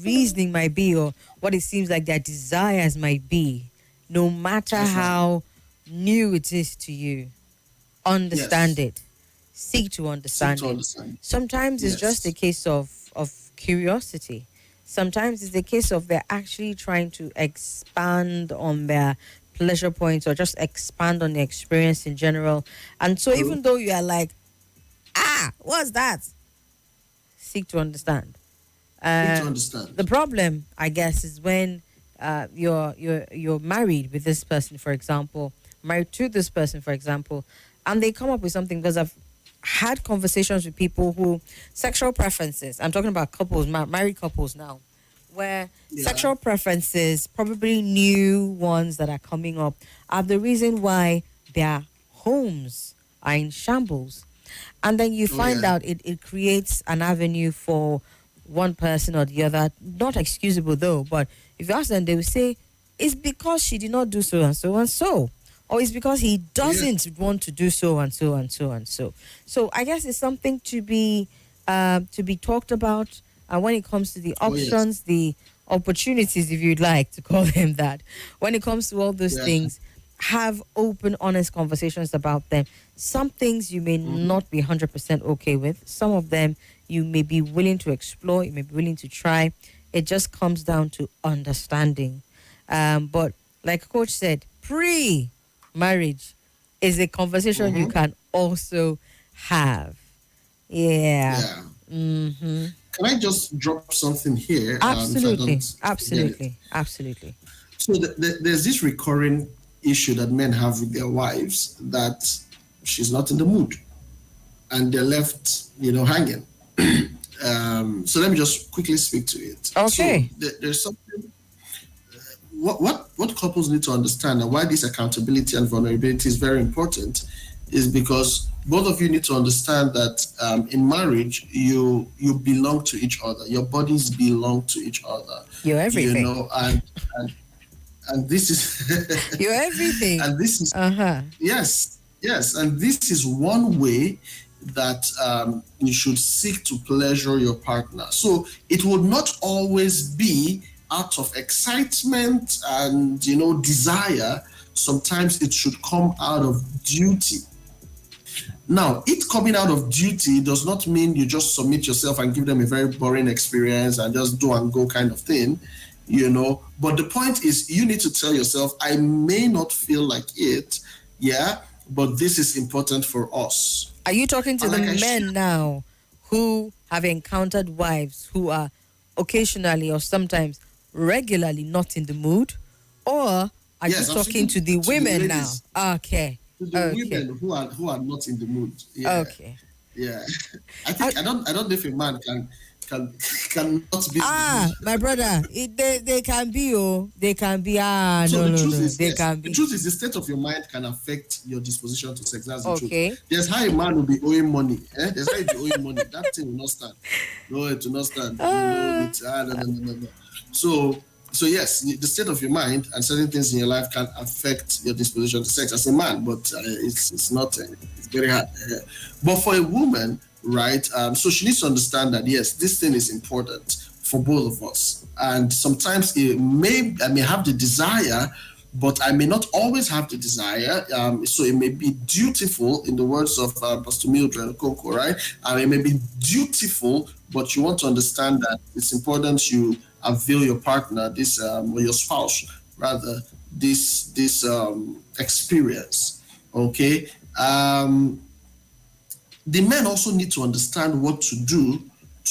reasoning might be, or what it seems like their desires might be, no matter how new it is to you, understand it. Seek to understand it. Sometimes it's just a case of curiosity. Sometimes it's a case of they're actually trying to expand on their pleasure points or just expand on the experience in general. And so even though you are like, what's that? Seek to understand. The problem, I guess, is when you're married with this person, for example, married to this person, for example, and they come up with something, because I've had conversations with people who sexual preferences, I'm talking about couples, married couples now, where sexual preferences, probably new ones that are coming up, are the reason why their homes are in shambles. And then you find out it creates an avenue for one person or the other, not excusable though, but if you ask them, they will say, it's because she did not do so and so and so. Or it's because he doesn't want to do so and so and so and so. So I guess it's something to be talked about. And when it comes to the options, the opportunities, if you'd like to call them that, when it comes to all those things, have open, honest conversations about them. Some things you may not be 100% okay with. Some of them you may be willing to explore, you may be willing to try. It just comes down to understanding. But like Coach said, pre-marriage is a conversation you can also have. Can I just drop something here? Absolutely. So there's this recurring issue that men have with their wives, that she's not in the mood and they're left, hanging. So let me just quickly speak to it. Okay. So there's something. What couples need to understand, and why this accountability and vulnerability is very important, is because both of you need to understand that in marriage, you belong to each other. Your bodies belong to each other. You're everything. And this is you're everything. And this is yes. And this is one way that you should seek to pleasure your partner. So it would not always be out of excitement and desire. Sometimes it should come out of duty. Now, it coming out of duty does not mean you just submit yourself and give them a very boring experience and just do and go kind of thing, But the point is, you need to tell yourself, I may not feel like it, but this is important for us. Are you talking to the men now who have encountered wives who are occasionally or sometimes regularly not in the mood? Or are you talking to the women now? Okay. To the women who are not in the mood. Okay. I think I don't know if a man can cannot be. My brother, they can be, they can be. So No, the no, truth no, is, they yes, can the be. truth is the state of your mind can affect your disposition to sex. That's the Okay. truth. There's how a man will be owing money. There's how you be owing money. That thing will not stand. No, it will not stand. It's no. So yes, the state of your mind and certain things in your life can affect your disposition to sex as a man, but it's not. It's very hard. But for a woman, right? So she needs to understand that yes, this thing is important for both of us. And sometimes I may have the desire, but I may not always have the desire. So it may be dutiful, in the words of Pastor Mildred Coco, right? It may be dutiful, but you want to understand that it's important you avail your partner, or your spouse, rather, this experience. Okay. The men also need to understand what to do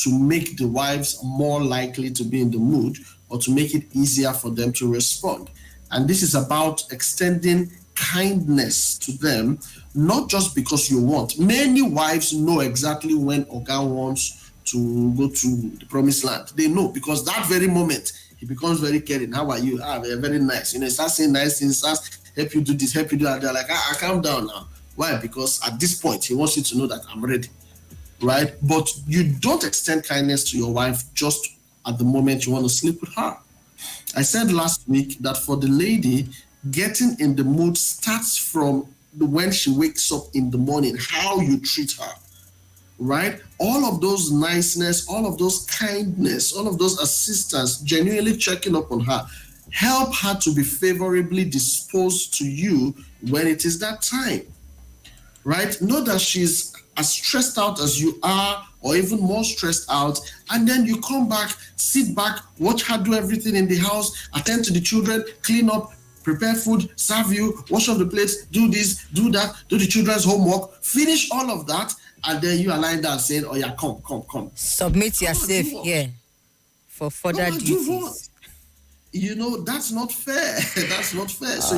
to make the wives more likely to be in the mood or to make it easier for them to respond. And this is about extending kindness to them, not just because you want. Many wives know exactly when Oga wants to go to the promised land. They know, because that very moment he becomes very caring. How are you? They're very nice. He starts saying nice things, starts help you do this, help you do that. They're like, calm down now. Why? Because at this point, he wants you to know that I'm ready, right? But you don't extend kindness to your wife just at the moment you want to sleep with her. I said last week that for the lady, getting in the mood starts from when she wakes up in the morning, how you treat her, right? All of those niceness, all of those kindness, all of those assistance, genuinely checking up on her, help her to be favorably disposed to you when it is that time. Right? Know that she's as stressed out as you are, or even more stressed out, and then you come back, sit back, watch her do everything in the house, attend to the children, clean up, prepare food, serve you, wash off the plates, do this, do that, do the children's homework, finish all of that, and then you are lying down saying, oh yeah, come. Submit yourself here for further duties. That's not fair. That's not fair. So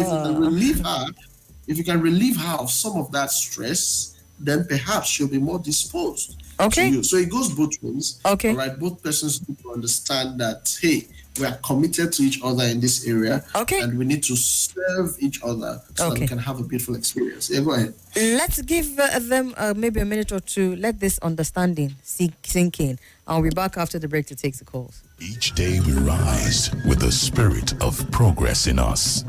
if you can relieve her of some of that stress, then perhaps she'll be more disposed to you. So it goes both ways. Okay. All right. Both persons need to understand that, hey, we are committed to each other in this area. Okay. And we need to serve each other so that we can have a beautiful experience. Yeah, go ahead. Let's give them maybe a minute or two. Let this understanding sink in. I'll be back after the break to take the calls. Each day we rise with the spirit of progress in us.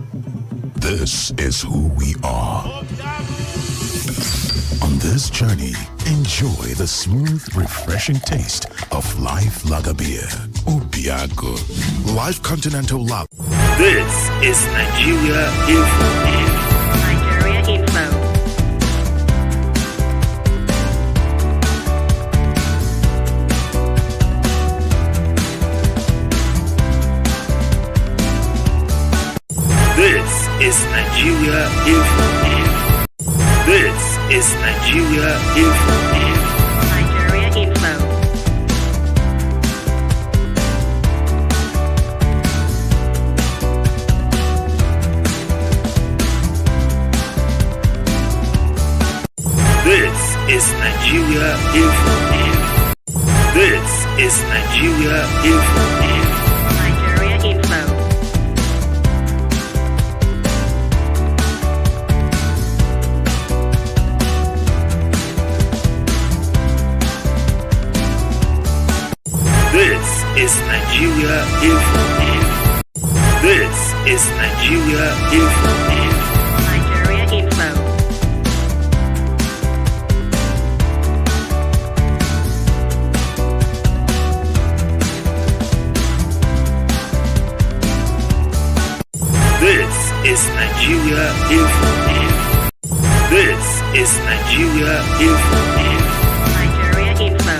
This is who we are. On this journey, enjoy the smooth, refreshing taste of Life Lager beer. Obiago. Life Continental Lager. This is Nigeria Info. Nigeria Info. This is Nigeria Info. This is Nigeria Info. Nigeria Info. This is Nigeria Info. This is Nigeria Info. Nigeria Info. This is Nigeria Info. This is Nigeria Info. Nigeria Info. This is Nigeria Info. This is Nigeria Info. Nigeria Info.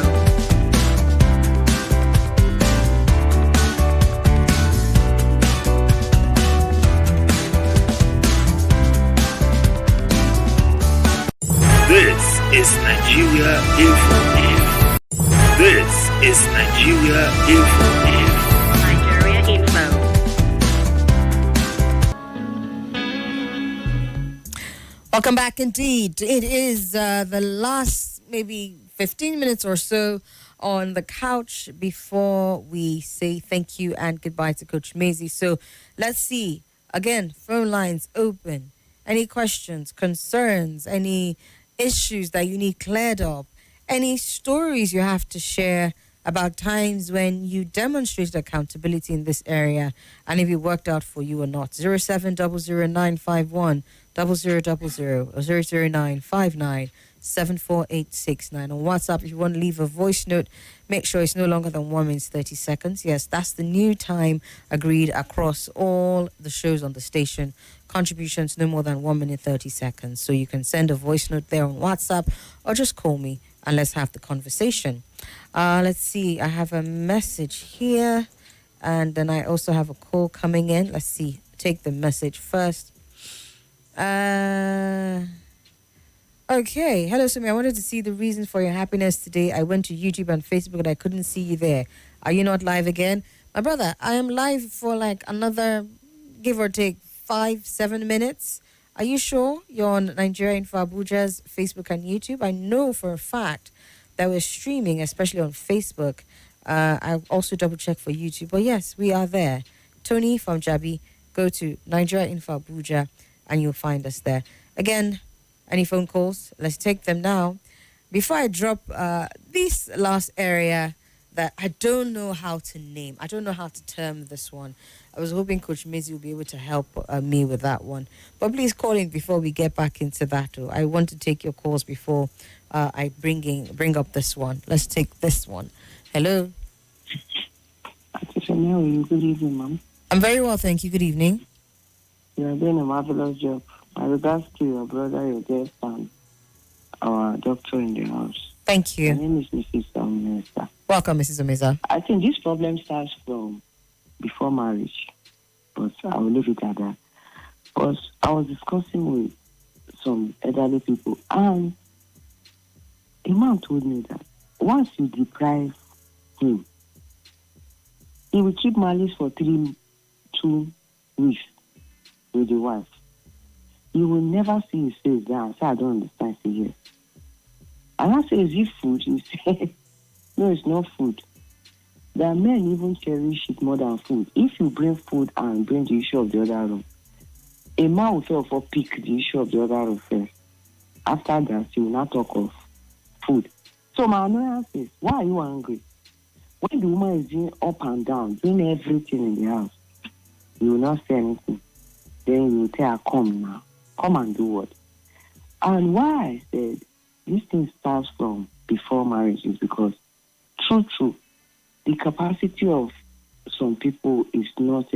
This is Nigeria Info. This is Nigeria Info. Nigeria Info. Welcome back indeed. It is the last maybe 15 minutes or so on the couch before we say thank you and goodbye to Coach Mayzy. So let's see. Again, phone lines open. Any questions, concerns, any issues that you need cleared up, any stories you have to share about times when you demonstrated accountability in this area and if it worked out for you or not. 0700951 0000 or 00959 74869. On WhatsApp, if you want to leave a voice note, make sure it's no longer than 1 minute 30 seconds. Yes, that's the new time agreed across all the shows on the station. Contributions no more than 1 minute 30 seconds. So you can send a voice note there on WhatsApp or just call me and let's have the conversation. Let's see. I have a message here and then I also have a call coming in. Let's see. Take the message first. Okay. Hello, Somi. I wanted to see the reasons for your happiness today. I went to YouTube and Facebook and I couldn't see you there. Are you not live again? My brother, I am live for like another, give or take, 5-7 minutes. Are you sure you're on Nigeria Info Abuja's Facebook and YouTube? I know for a fact that we're streaming, especially on Facebook. I'll also double check for YouTube. But yes, we are there. Tony from Jabi, go to Nigeria Info Abuja and you'll find us there. Again, any phone calls? Let's take them now. Before I drop this last area that I don't know how to name, I don't know how to term this one. I was hoping Coach Mayzy will be able to help me with that one. But please call in before we get back into that. I want to take your calls before I bring up this one. Let's take this one. Hello. Good evening, ma'am. I'm very well, thank you. Good evening. You are doing a marvelous job. My regards to your brother, your guest, and our doctor in the house. Thank you. My name is Mrs. Omeza. Welcome, Mrs. Omeza. I think this problem starts from before marriage, but I will leave it at that. But I was discussing with some elderly people, and a man told me that once you deprive him, he will keep malice for 2 weeks with the wife. You will never see his face there. I say, I don't understand. Say, yes. And I say, is it food? He said, no, it's not food. There are men even cherish it more than food. If you bring food and bring the issue of the other room, a man will fail for pick the issue of the other room first. After that, you will not talk of food. So my annoyance is, why are you angry? When the woman is doing up and down, doing everything in the house, you will not say anything. Then you will tell her, come now. Come and do what? And why I said this thing starts from before marriage is because, true, the capacity of some people is not,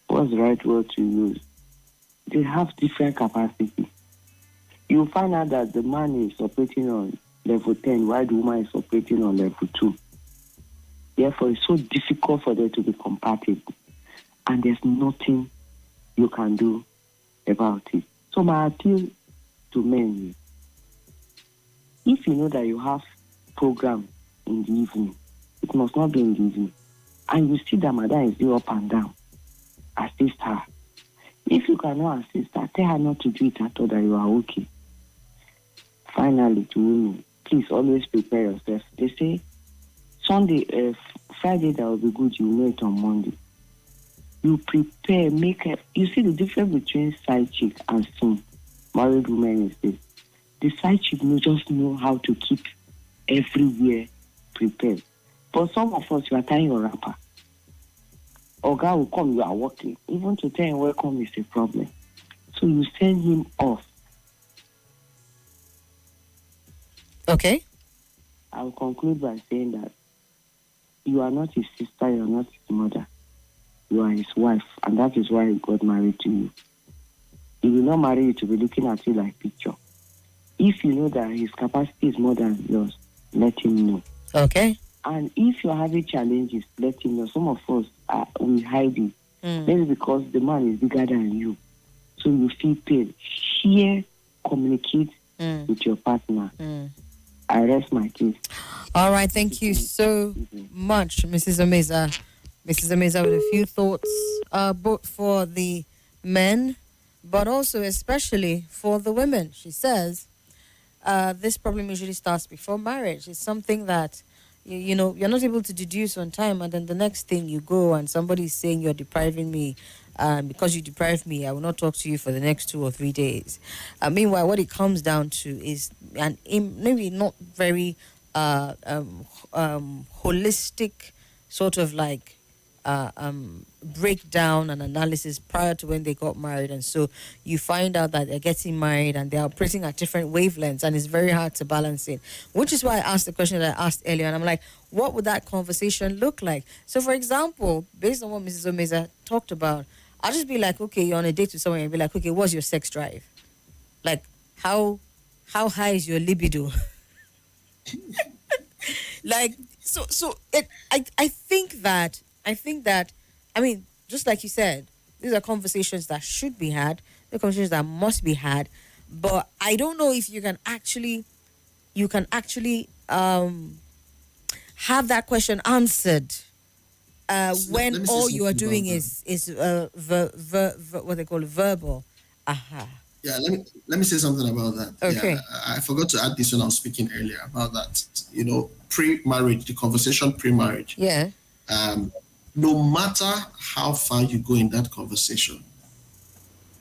what's the right word to use? They have different capacity. You'll find out that the man is operating on level 10 while the woman is operating on level 2. Therefore, it's so difficult for them to be compatible. And there's nothing you can do about it. So my appeal to men is, if you know that you have program in the evening, it must not be in the evening, and you see that madam is doing up and down, assist her. If you cannot assist her, tell her not to do it at all, that you are okay. Finally, to women, please always prepare yourself. They say Friday that will be good, you know it on Monday. You prepare, you see the difference between side chick and some married women is this. The side chick just know how to keep everywhere prepared. But some of us, you are tying your wrapper. Oga will come, you are working. Even to tell him welcome is a problem. So you send him off. Okay. I will conclude by saying that you are not his sister, you are not his mother. You are his wife, and that is why he got married to you. He will not marry you to be looking at you like picture. If you know that his capacity is more than yours, let him know. Okay. And if you're having challenges, let him know. Some of us, we hide it. Maybe because the man is bigger than you. So you feel pain. Share, communicate with your partner. I rest my case. All right, thank you so much, Mrs. Omeza. Mrs. Omeza with a few thoughts, both for the men, but also especially for the women. She says, this problem usually starts before marriage. It's something that you're not able to deduce on time, and then the next thing you go and somebody's saying you're depriving me. Because you deprived me, I will not talk to you for the next 2 or 3 days. Meanwhile, what it comes down to is maybe not very holistic sort of like breakdown and analysis prior to when they got married, and so you find out that they're getting married and they're operating at different wavelengths, and it's very hard to balance it, which is why I asked the question that I asked earlier, and I'm like, what would that conversation look like? So for example, based on what Mrs. Omeza talked about, I'll just be like, okay, you're on a date with someone and be like, okay, what's your sex drive? Like, how high is your libido? Like, I think that, I mean, just like you said, these are conversations that should be had, they're conversations that must be had, but I don't know if you can actually have that question answered when all you are doing is what they call verbal. Yeah, let me say something about that. Okay. Yeah, I forgot to add this when I was speaking earlier about that. Pre-marriage, the conversation pre-marriage. Yeah. No matter how far you go in that conversation,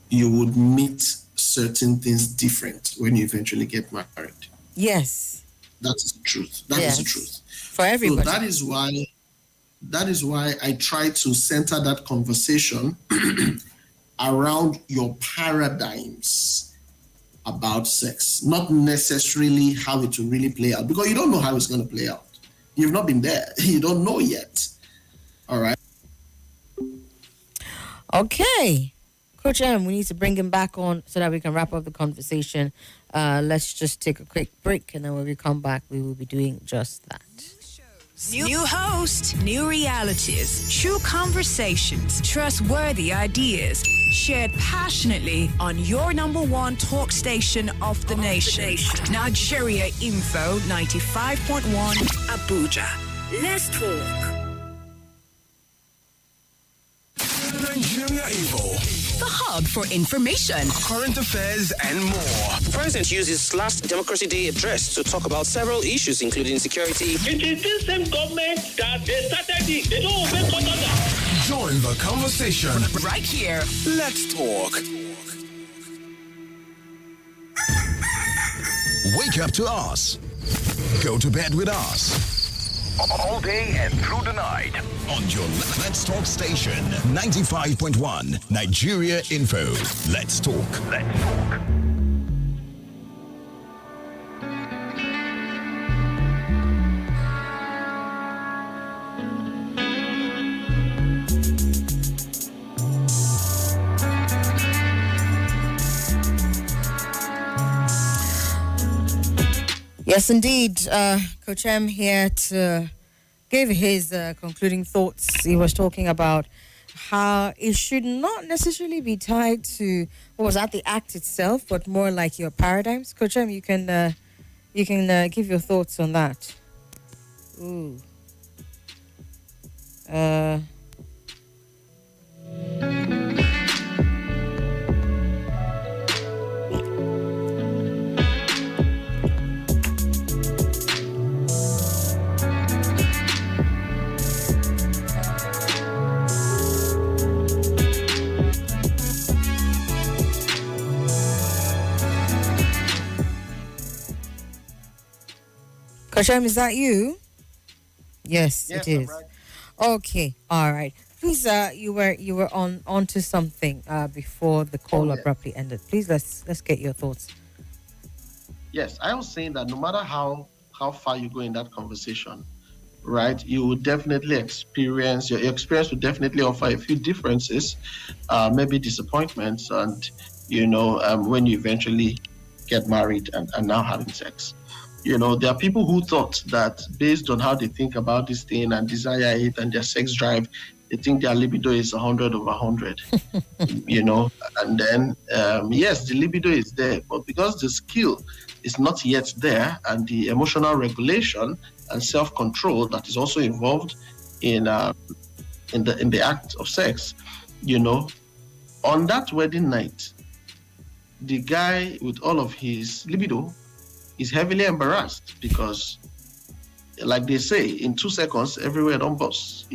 you would meet certain things different when you eventually get married. Yes. That's the truth. That is the truth. For everybody. So that is why I try to center that conversation around your paradigms about sex, not necessarily how it will really play out, because you don't know how it's going to play out. You've not been there. You don't know yet. All right. Okay. Coach M, we need to bring him back on so that we can wrap up the conversation. Let's just take a quick break, and then when we come back, we will be doing just that. New host, new realities, true conversations, trustworthy ideas, shared passionately on your number one talk station of the nation. Nigeria Info 95.1 Abuja. Let's talk. Nigeria Info. The hub for information, Current affairs and more. The president used his last Democracy Day address to talk about several issues, including security. It is this same government that they started it. They don't obey court order. Join the conversation. right here. Let's talk. Wake up to us. Go to bed with us. All day and through the night. On your Let's Talk station. 95.1 Nigeria Info. Let's talk. Let's talk. Yes, indeed. Coach M here to give his concluding thoughts. He was talking about how it should not necessarily be tied to what was at the act itself, but more like your paradigms. Coach M, you can give your thoughts on that. Ooh. Kasham, is that you? Yes, it is. Right. Okay, all right. Please, you were on to something before the call abruptly ended. Please, let's get your thoughts. Yes, I was saying that no matter how far you go in that conversation, right, you will definitely experience, your experience will definitely offer a few differences, maybe disappointments, and when you eventually get married and now having sex. There are people who thought that based on how they think about this thing and desire it and their sex drive, they think their libido is 100 over 100, and then, yes, the libido is there, but because the skill is not yet there and the emotional regulation and self-control that is also involved in the act of sex, on that wedding night, the guy with all of his libido, is heavily embarrassed because, like they say, in 2 seconds, everywhere don't bust,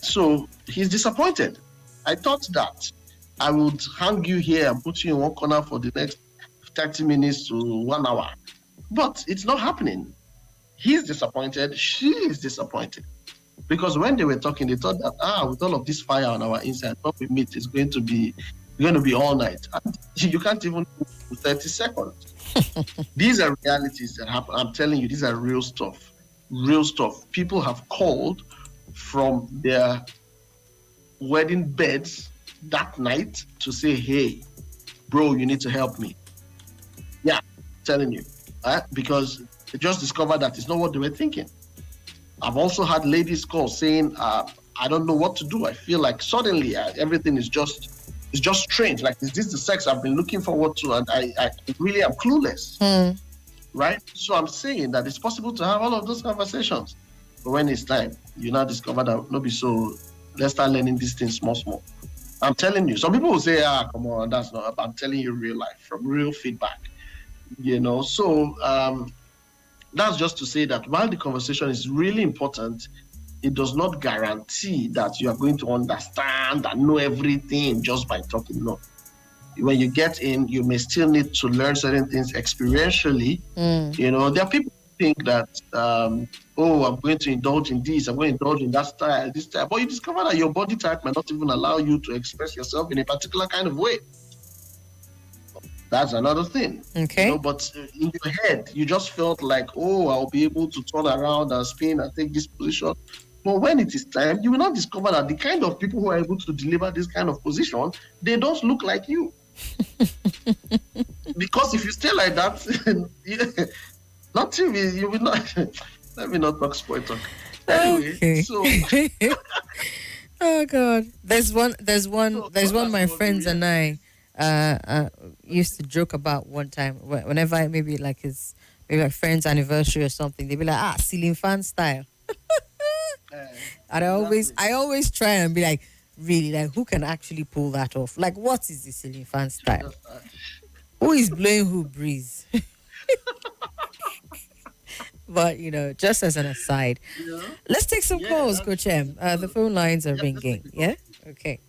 So he's disappointed. I thought that I would hang you here and put you in one corner for the next 30 minutes to 1 hour. But it's not happening. He's disappointed. She is disappointed. Because when they were talking, they thought that, with all of this fire on our inside, what we meet is going to be all night. And you can't even do 30 seconds. These are realities that happen. I'm telling you, these are real stuff. Real stuff. People have called from their wedding beds that night to say, hey, bro, you need to help me. Yeah, I'm telling you. Because they just discovered that it's not what they were thinking. I've also had ladies call saying, I don't know what to do. I feel like suddenly everything is just strange. Like, is this the sex I've been looking forward to? And I really am clueless. Right? So I'm saying that it's possible to have all of those conversations. But when it's time, you now discover that no be so. Let's start learning these things small. I'm telling you. Some people will say, come on, that's not. I'm telling you real life, from real feedback. So that's just to say that while the conversation is really important, it does not guarantee that you are going to understand and know everything just by talking. No. When you get in, you may still need to learn certain things experientially. There are people who think that, I'm going to indulge in this, I'm going to indulge in that style, this style. But you discover that your body type might not even allow you to express yourself in a particular kind of way. That's another thing. Okay. But in your head, you just felt like, I'll be able to turn around and spin and take this position. But when it is time, you will not discover that the kind of people who are able to deliver this kind of position, they don't look like you. Because if you stay like that, nothing will, you will not. Let me not talk spoil talk. Anyway, okay. So. Oh God, there's one. My friends and I used to joke about one time. Whenever maybe like a friend's anniversary or something, they'd be like, ceiling fan style. And I always try and be like, really, like, who can actually pull that off? Like, what is the ceiling fan style? Who is blowing who breeze? But, just as an aside, let's take some calls, Coach M. The phone lines are ringing. Yeah? Okay.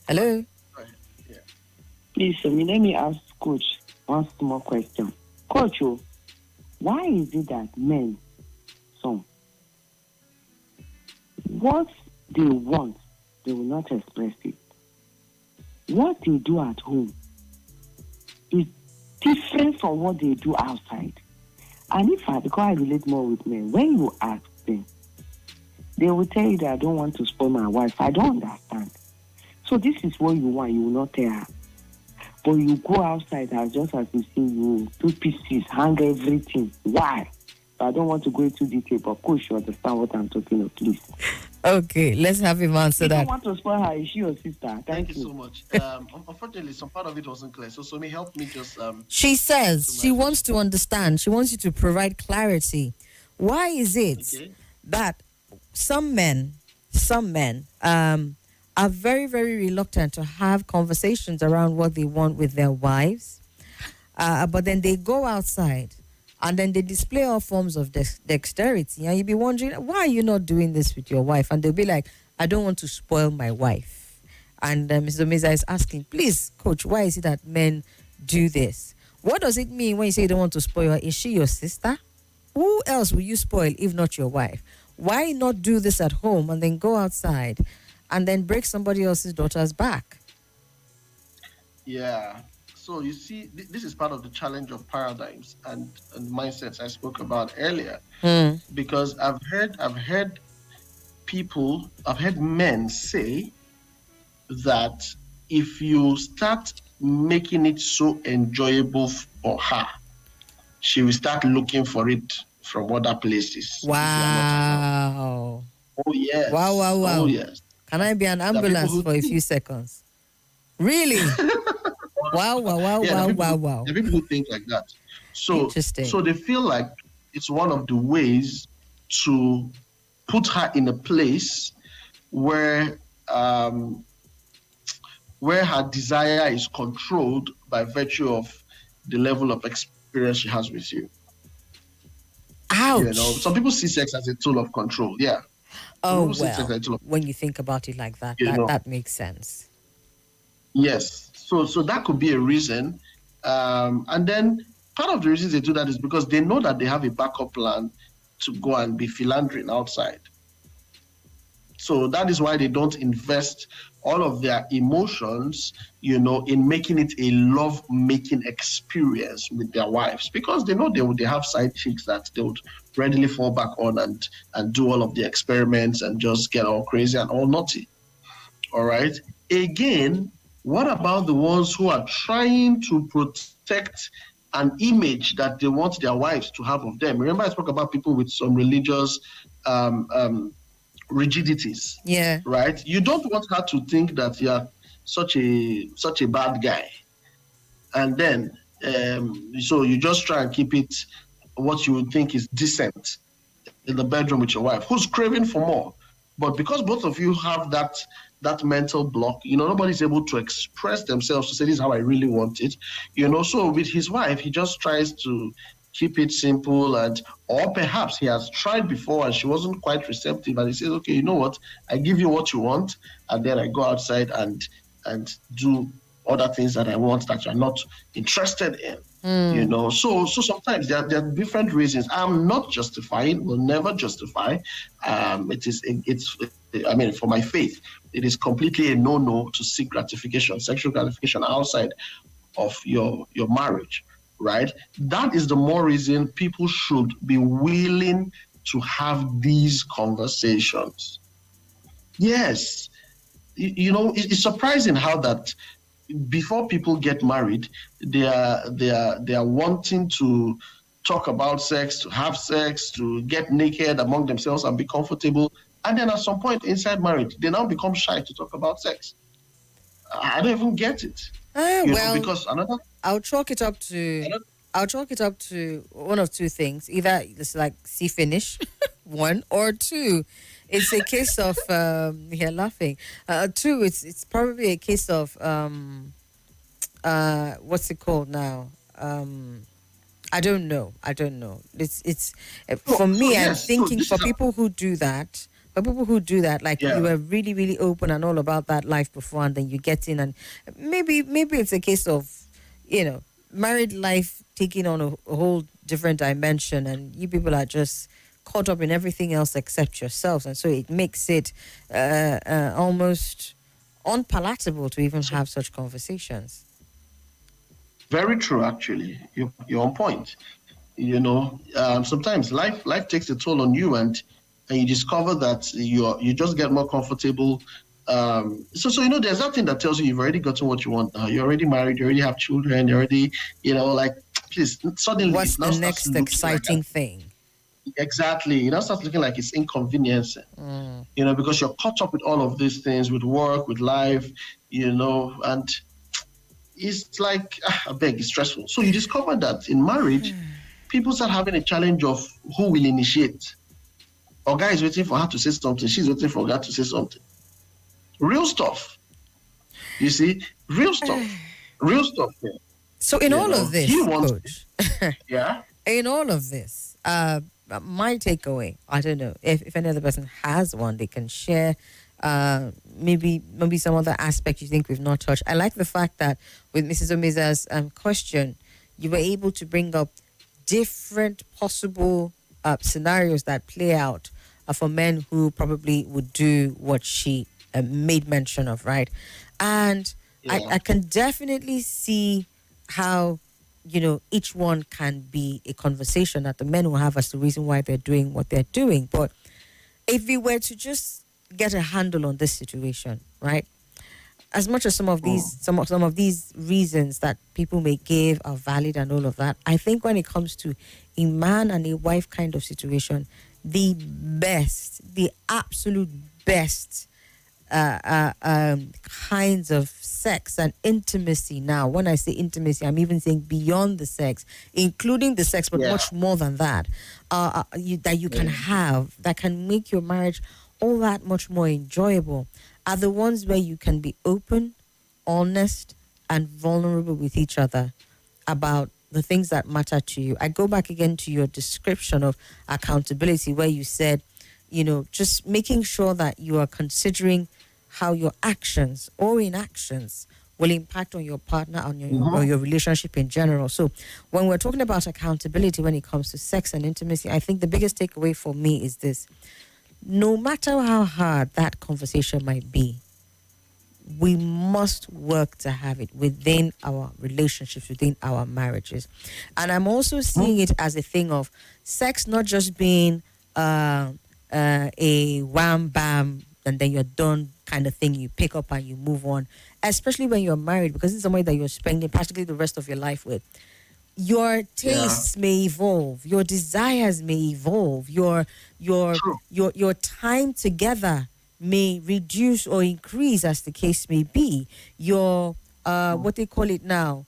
Hello? Please, let me ask Coach one small question. Coach, why is it that men, what they want, they will not express it? What they do at home is different from what they do outside. And because I relate more with men, when you ask them, they will tell you that I don't want to spoil my wife. I don't understand. So this is what you want, you will not tell her. But you go outside just as you see, you do pieces, hang everything. Why? I don't want to go into detail, but Coach, you understand what I'm talking about, please. Okay, let's have him answer that. I don't want to spoil her. Is she your sister? Thank you so much. Unfortunately, some part of it wasn't clear. So Somi, help me just... She says she wants to understand. She wants you to provide clarity. Why is it that some men are very, very reluctant to have conversations around what they want with their wives, but then they go outside and then they display all forms of dexterity, and you'll be wondering, why are you not doing this with your wife? And they'll be like, I don't want to spoil my wife. And Mr. Mayzy is asking, please, Coach, why is it that men do this? What does it mean when you say you don't want to spoil her? Is she your sister? Who else will you spoil if not your wife? Why not do this at home and then go outside and then break somebody else's daughter's back? Yeah. So you see, this is part of the challenge of paradigms and mindsets I spoke about earlier. Because I've heard men say that if you start making it so enjoyable for her, she will start looking for it from other places. Wow. Oh yes. Wow. Oh yes. Can I be an ambulance for a few seconds? Really? Wow. There are people who think like that. So, interesting. So they feel like it's one of the ways to put her in a place where her desire is controlled by virtue of the level of experience she has with you. Ouch. Some people see sex as a tool of control. Yeah. Oh, well, when you think about it like that, that makes sense. Yes. So that could be a reason. And then part of the reasons they do that is because they know that they have a backup plan to go and be philandering outside. So that is why they don't invest all of their emotions, in making it a love-making experience with their wives, because they know they have side chicks that they would readily fall back on and do all of the experiments and just get all crazy and all naughty. All right. Again, what about the ones who are trying to protect an image that they want their wives to have of them? Remember, I spoke about people with some religious rigidities. Yeah. Right? You don't want her to think that you are such a bad guy. And then so you just try and keep it what you would think is decent in the bedroom with your wife, who's craving for more. But because both of you have that mental block, nobody's able to express themselves to say, this is how I really want it. So with his wife, he just tries to keep it simple, or perhaps he has tried before and she wasn't quite receptive, and he says, okay, you know what, I give you what you want, and then I go outside and do other things that I want that you're not interested in. So sometimes there are different reasons. I'm not justifying, will never justify. For my faith, it is completely a no to seek gratification, sexual gratification outside of your marriage, right? That is the more reason people should be willing to have these conversations. Yes, it's surprising how that before people get married, they are wanting to talk about sex, to have sex, to get naked among themselves and be comfortable. And then at some point inside marriage, they now become shy to talk about sex. I don't even get it. Because I'll chalk it up to one of two things. Either it's like see finish, one, or two, it's a case of you're laughing. Two, it's probably a case of what's it called now? I don't know. It's for me. I'm thinking for people who do that. Like you were really, really open and all about that life before, and then you get in, and maybe it's a case of, married life taking on a whole different dimension, and you people are just caught up in everything else except yourselves, and so it makes it almost unpalatable to even have such conversations. Very true, actually. You're on point. Sometimes life takes a toll on you, and you discover that you just get more comfortable. So there's that thing that tells you you've already gotten what you want now. You're already married. You already have children. You already, please, suddenly what's the next exciting thing? Exactly. It now starts looking like it's inconvenience. Because you're caught up with all of these things, with work, with life, and it's like, I beg, it's stressful. So you discover that in marriage, people start having a challenge of who will initiate. Or guy is waiting for her to say something. She's waiting for God to say something. Real stuff. You see? Real stuff. Yeah. So in all of this, Coach, yeah. In all of this, my takeaway, I don't know, if any other person has one, they can share maybe some other aspect you think we've not touched. I like the fact that with Mrs. Omeza's question, you were able to bring up different possible scenarios that play out for men who probably would do what she made mention of, right? And I can definitely see how, each one can be a conversation that the men will have as the reason why they're doing what they're doing. But if we were to just get a handle on this situation, right? As much as some of these reasons that people may give are valid and all of that, I think when it comes to a man and a wife kind of situation, the absolute best kinds of sex and intimacy. Now, when I say intimacy, I'm even saying beyond the sex, including the sex, but much more than that, that you can have, that can make your marriage all that much more enjoyable, are the ones where you can be open, honest, and vulnerable with each other about the things that matter to you. I go back again to your description of accountability, where you said, just making sure that you are considering how your actions or inactions will impact on your partner or your relationship in general. So when we're talking about accountability when it comes to sex and intimacy, I think the biggest takeaway for me is this: no matter how hard that conversation might be, we must work to have it within our relationships, within our marriages. And I'm also seeing it as a thing of sex not just being a wham bam and then you're done kind of thing. You pick up and you move on, especially when you're married, because it's somebody that you're spending practically the rest of your life with. Your tastes may evolve, your desires may evolve, your time together may reduce or increase as the case may be. Your what they call it now,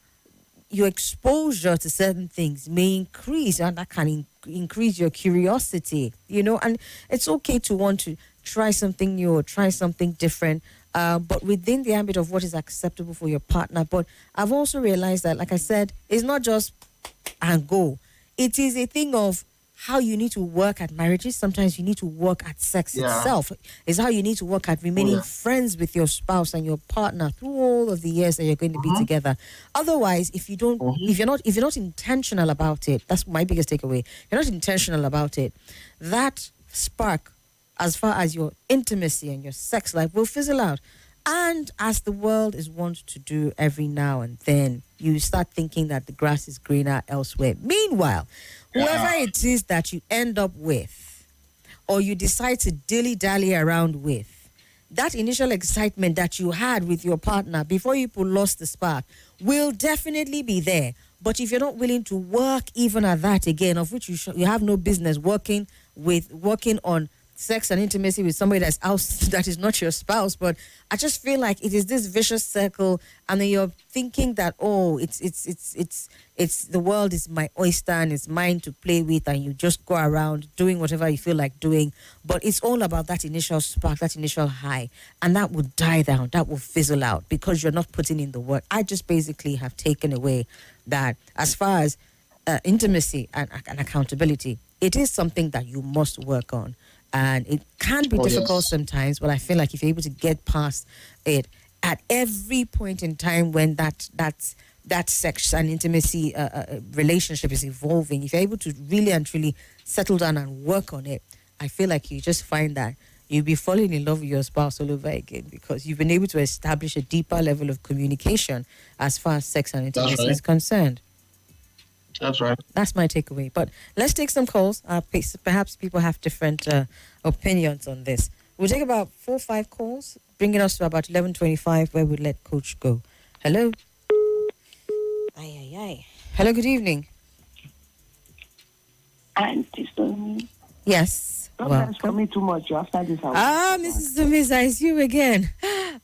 your exposure to certain things may increase, and that can increase your curiosity, and it's okay to want to try something new or try something different, but within the ambit of what is acceptable for your partner. But I've also realized that, like I said, it's not just and go. It is a thing of how you need to work at marriages. Sometimes you need to work at sex itself. It's how you need to work at remaining friends with your spouse and your partner through all of the years that you're going to be together. Otherwise, if you don't, if you're not intentional about it, that's my biggest takeaway. You're not intentional about it. That spark, as far as your intimacy and your sex life, will fizzle out. And as the world is wont to do every now and then, you start thinking that the grass is greener elsewhere. Meanwhile, whoever it is that you end up with, or you decide to dilly-dally around with, that initial excitement that you had with your partner before you lost the spark will definitely be there. But if you're not willing to work even at that again, of which you have no business working on sex and intimacy with somebody that is not your spouse, but I just feel like it is this vicious circle, and then you're thinking that it's the world is my oyster and it's mine to play with, and you just go around doing whatever you feel like doing, but it's all about that initial spark, that initial high, and that will die down, that will fizzle out because you're not putting in the work. I just basically have taken away that as far as intimacy and accountability, it is something that you must work on. And it can be difficult sometimes, but I feel like if you're able to get past it at every point in time when that sex and intimacy relationship is evolving, if you're able to really and truly settle down and work on it, I feel like you just find that you'll be falling in love with your spouse all over again, because you've been able to establish a deeper level of communication as far as sex and intimacy is concerned. That's right. That's my takeaway. But let's take some calls. Perhaps people have different opinions on this. We'll take about 4 or 5 calls, bringing us to about 11:25, where we let Coach go. Hello. Hello. Good evening. Auntie Somi. Yes. Don't ask for me too much. After this, Mrs. Sumiza, it's you again.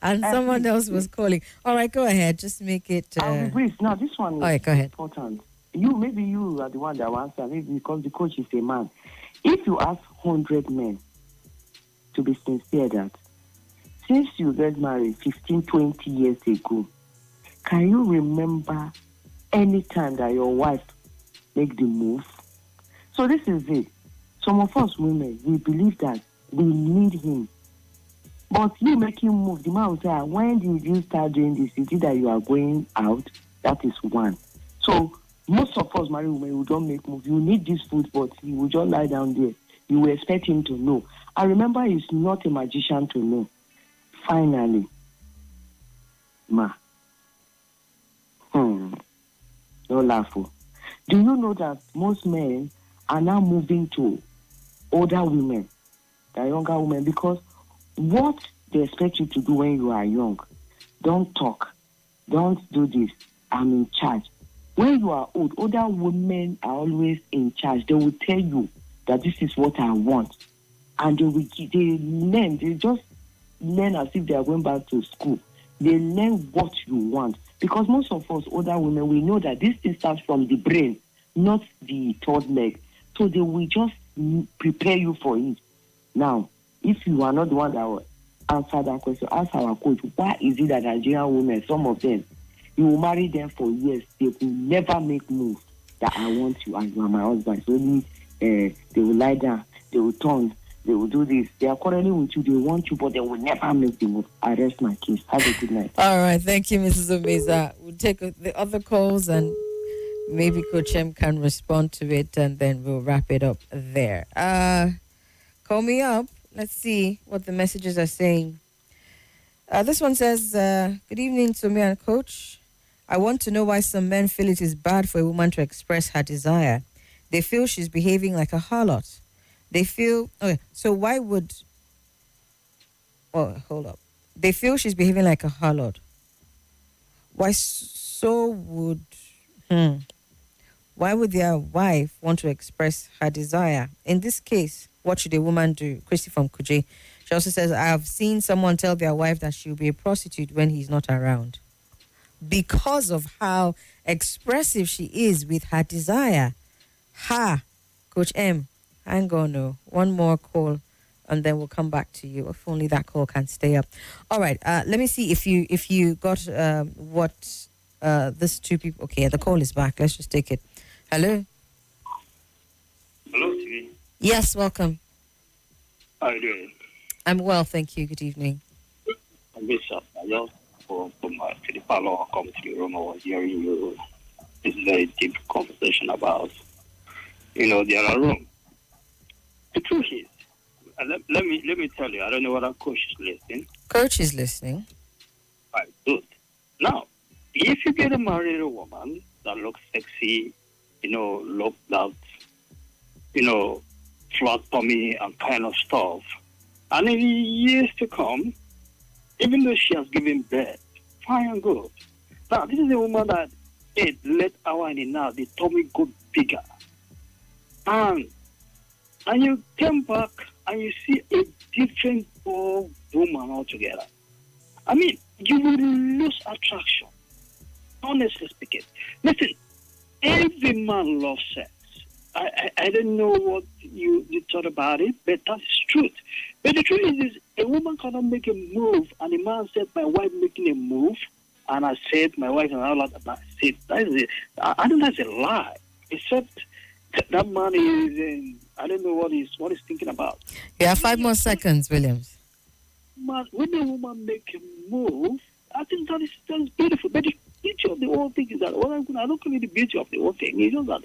And someone else was calling. All right, go ahead. Just make it. I'll be brief. Now, this one is go ahead. important. Maybe you are the one that will answer, maybe because the coach is a man. If you ask 100 men to be sincere that since you got married 15, 20 years ago, can you remember any time that your wife make the move? So this is it. Some of us women, we believe that we need him. But you make him move, the man will say, when did you start doing this? Is it that you are going out? That is one. So most of us married women who don't make moves. You need this food, but he will just lie down there. You will expect him to know. I remember he's not a magician to know. Finally, don't laugh. Do you know that most men are now moving to older women, the younger women, because what they expect you to do when you are young, don't talk, don't do this, I'm in charge. When you are old, older women are always in charge. They will tell you that this is what I want. And they just learn as if they are going back to school. They learn what you want. Because most of us, older women, we know that this thing starts from the brain, not the third leg. So they will just prepare you for it. Now, if you are not the one that will answer that question, ask our coach, why is it that Nigerian women, some of them, you will marry them for years, they will never make moves. that I want you and you are my husband. So they will lie down, they will turn, they will do this. They are quarreling with you, they want you, but they will never make the move. I rest my case. Have a good night. All right, thank you, Mrs. Omeza. We'll take the other calls and maybe Coach M can respond to it and then we'll wrap it up there. Call me up. Let's see what the messages are saying. This one says, good evening to me and Coach. I want to know why some men feel it is bad for a woman to express her desire. They feel she's behaving like a harlot. They feel, okay, so why would, hold up. They feel she's behaving like a harlot. Why would their wife want to express her desire? In this case, what should a woman do? Christy from Kuje. She also says, I have seen someone tell their wife that she'll be a prostitute when he's not around, because of how expressive she is with her desire. Coach M, hang on, no. One more call, and then we'll come back to you. If only that call can stay up. All right, let me see if you got what these two people. Okay, the call is back. Let's just take it. Hello. Hello, TV. Yes, welcome. How are you doing? I'm well, thank you. Good evening. I'm Bishop. I just from to the parlor, come to the room. I was hearing you. This very deep conversation about, the other room. The truth is, let me tell you. I don't know whether Coach is listening. Coach is listening. Right, good. Now, if you get a married woman that looks sexy, look that, flat tummy and kind of stuff, and in years to come, even though she has given birth, fine and good. Now, this is a woman that ate late hour in the night, the tummy got bigger. And you came back and you see a different woman altogether. I mean, you will lose attraction. Honestly speaking. Listen, every man loves sex. I don't know what you thought about it, but that's truth. But the truth is a woman cannot make a move, and a man said, my wife making a move, and I said, my wife and I said, that is it. I think that's a lie. Except that man is, I don't know what he's thinking about. You have 5 more seconds, Williams. Man, when a woman make a move, I think that is beautiful. But the beauty of the whole thing is that, I don't call it the beauty of the whole thing. It's just that,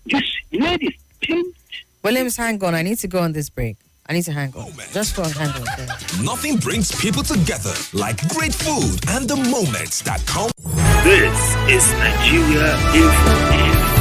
just ladies, paint. Williams, hang on. I need to go on this break. I need to hang on. Just for a hang on. Nothing brings people together like great food and the moments that come. This is Nigeria Info.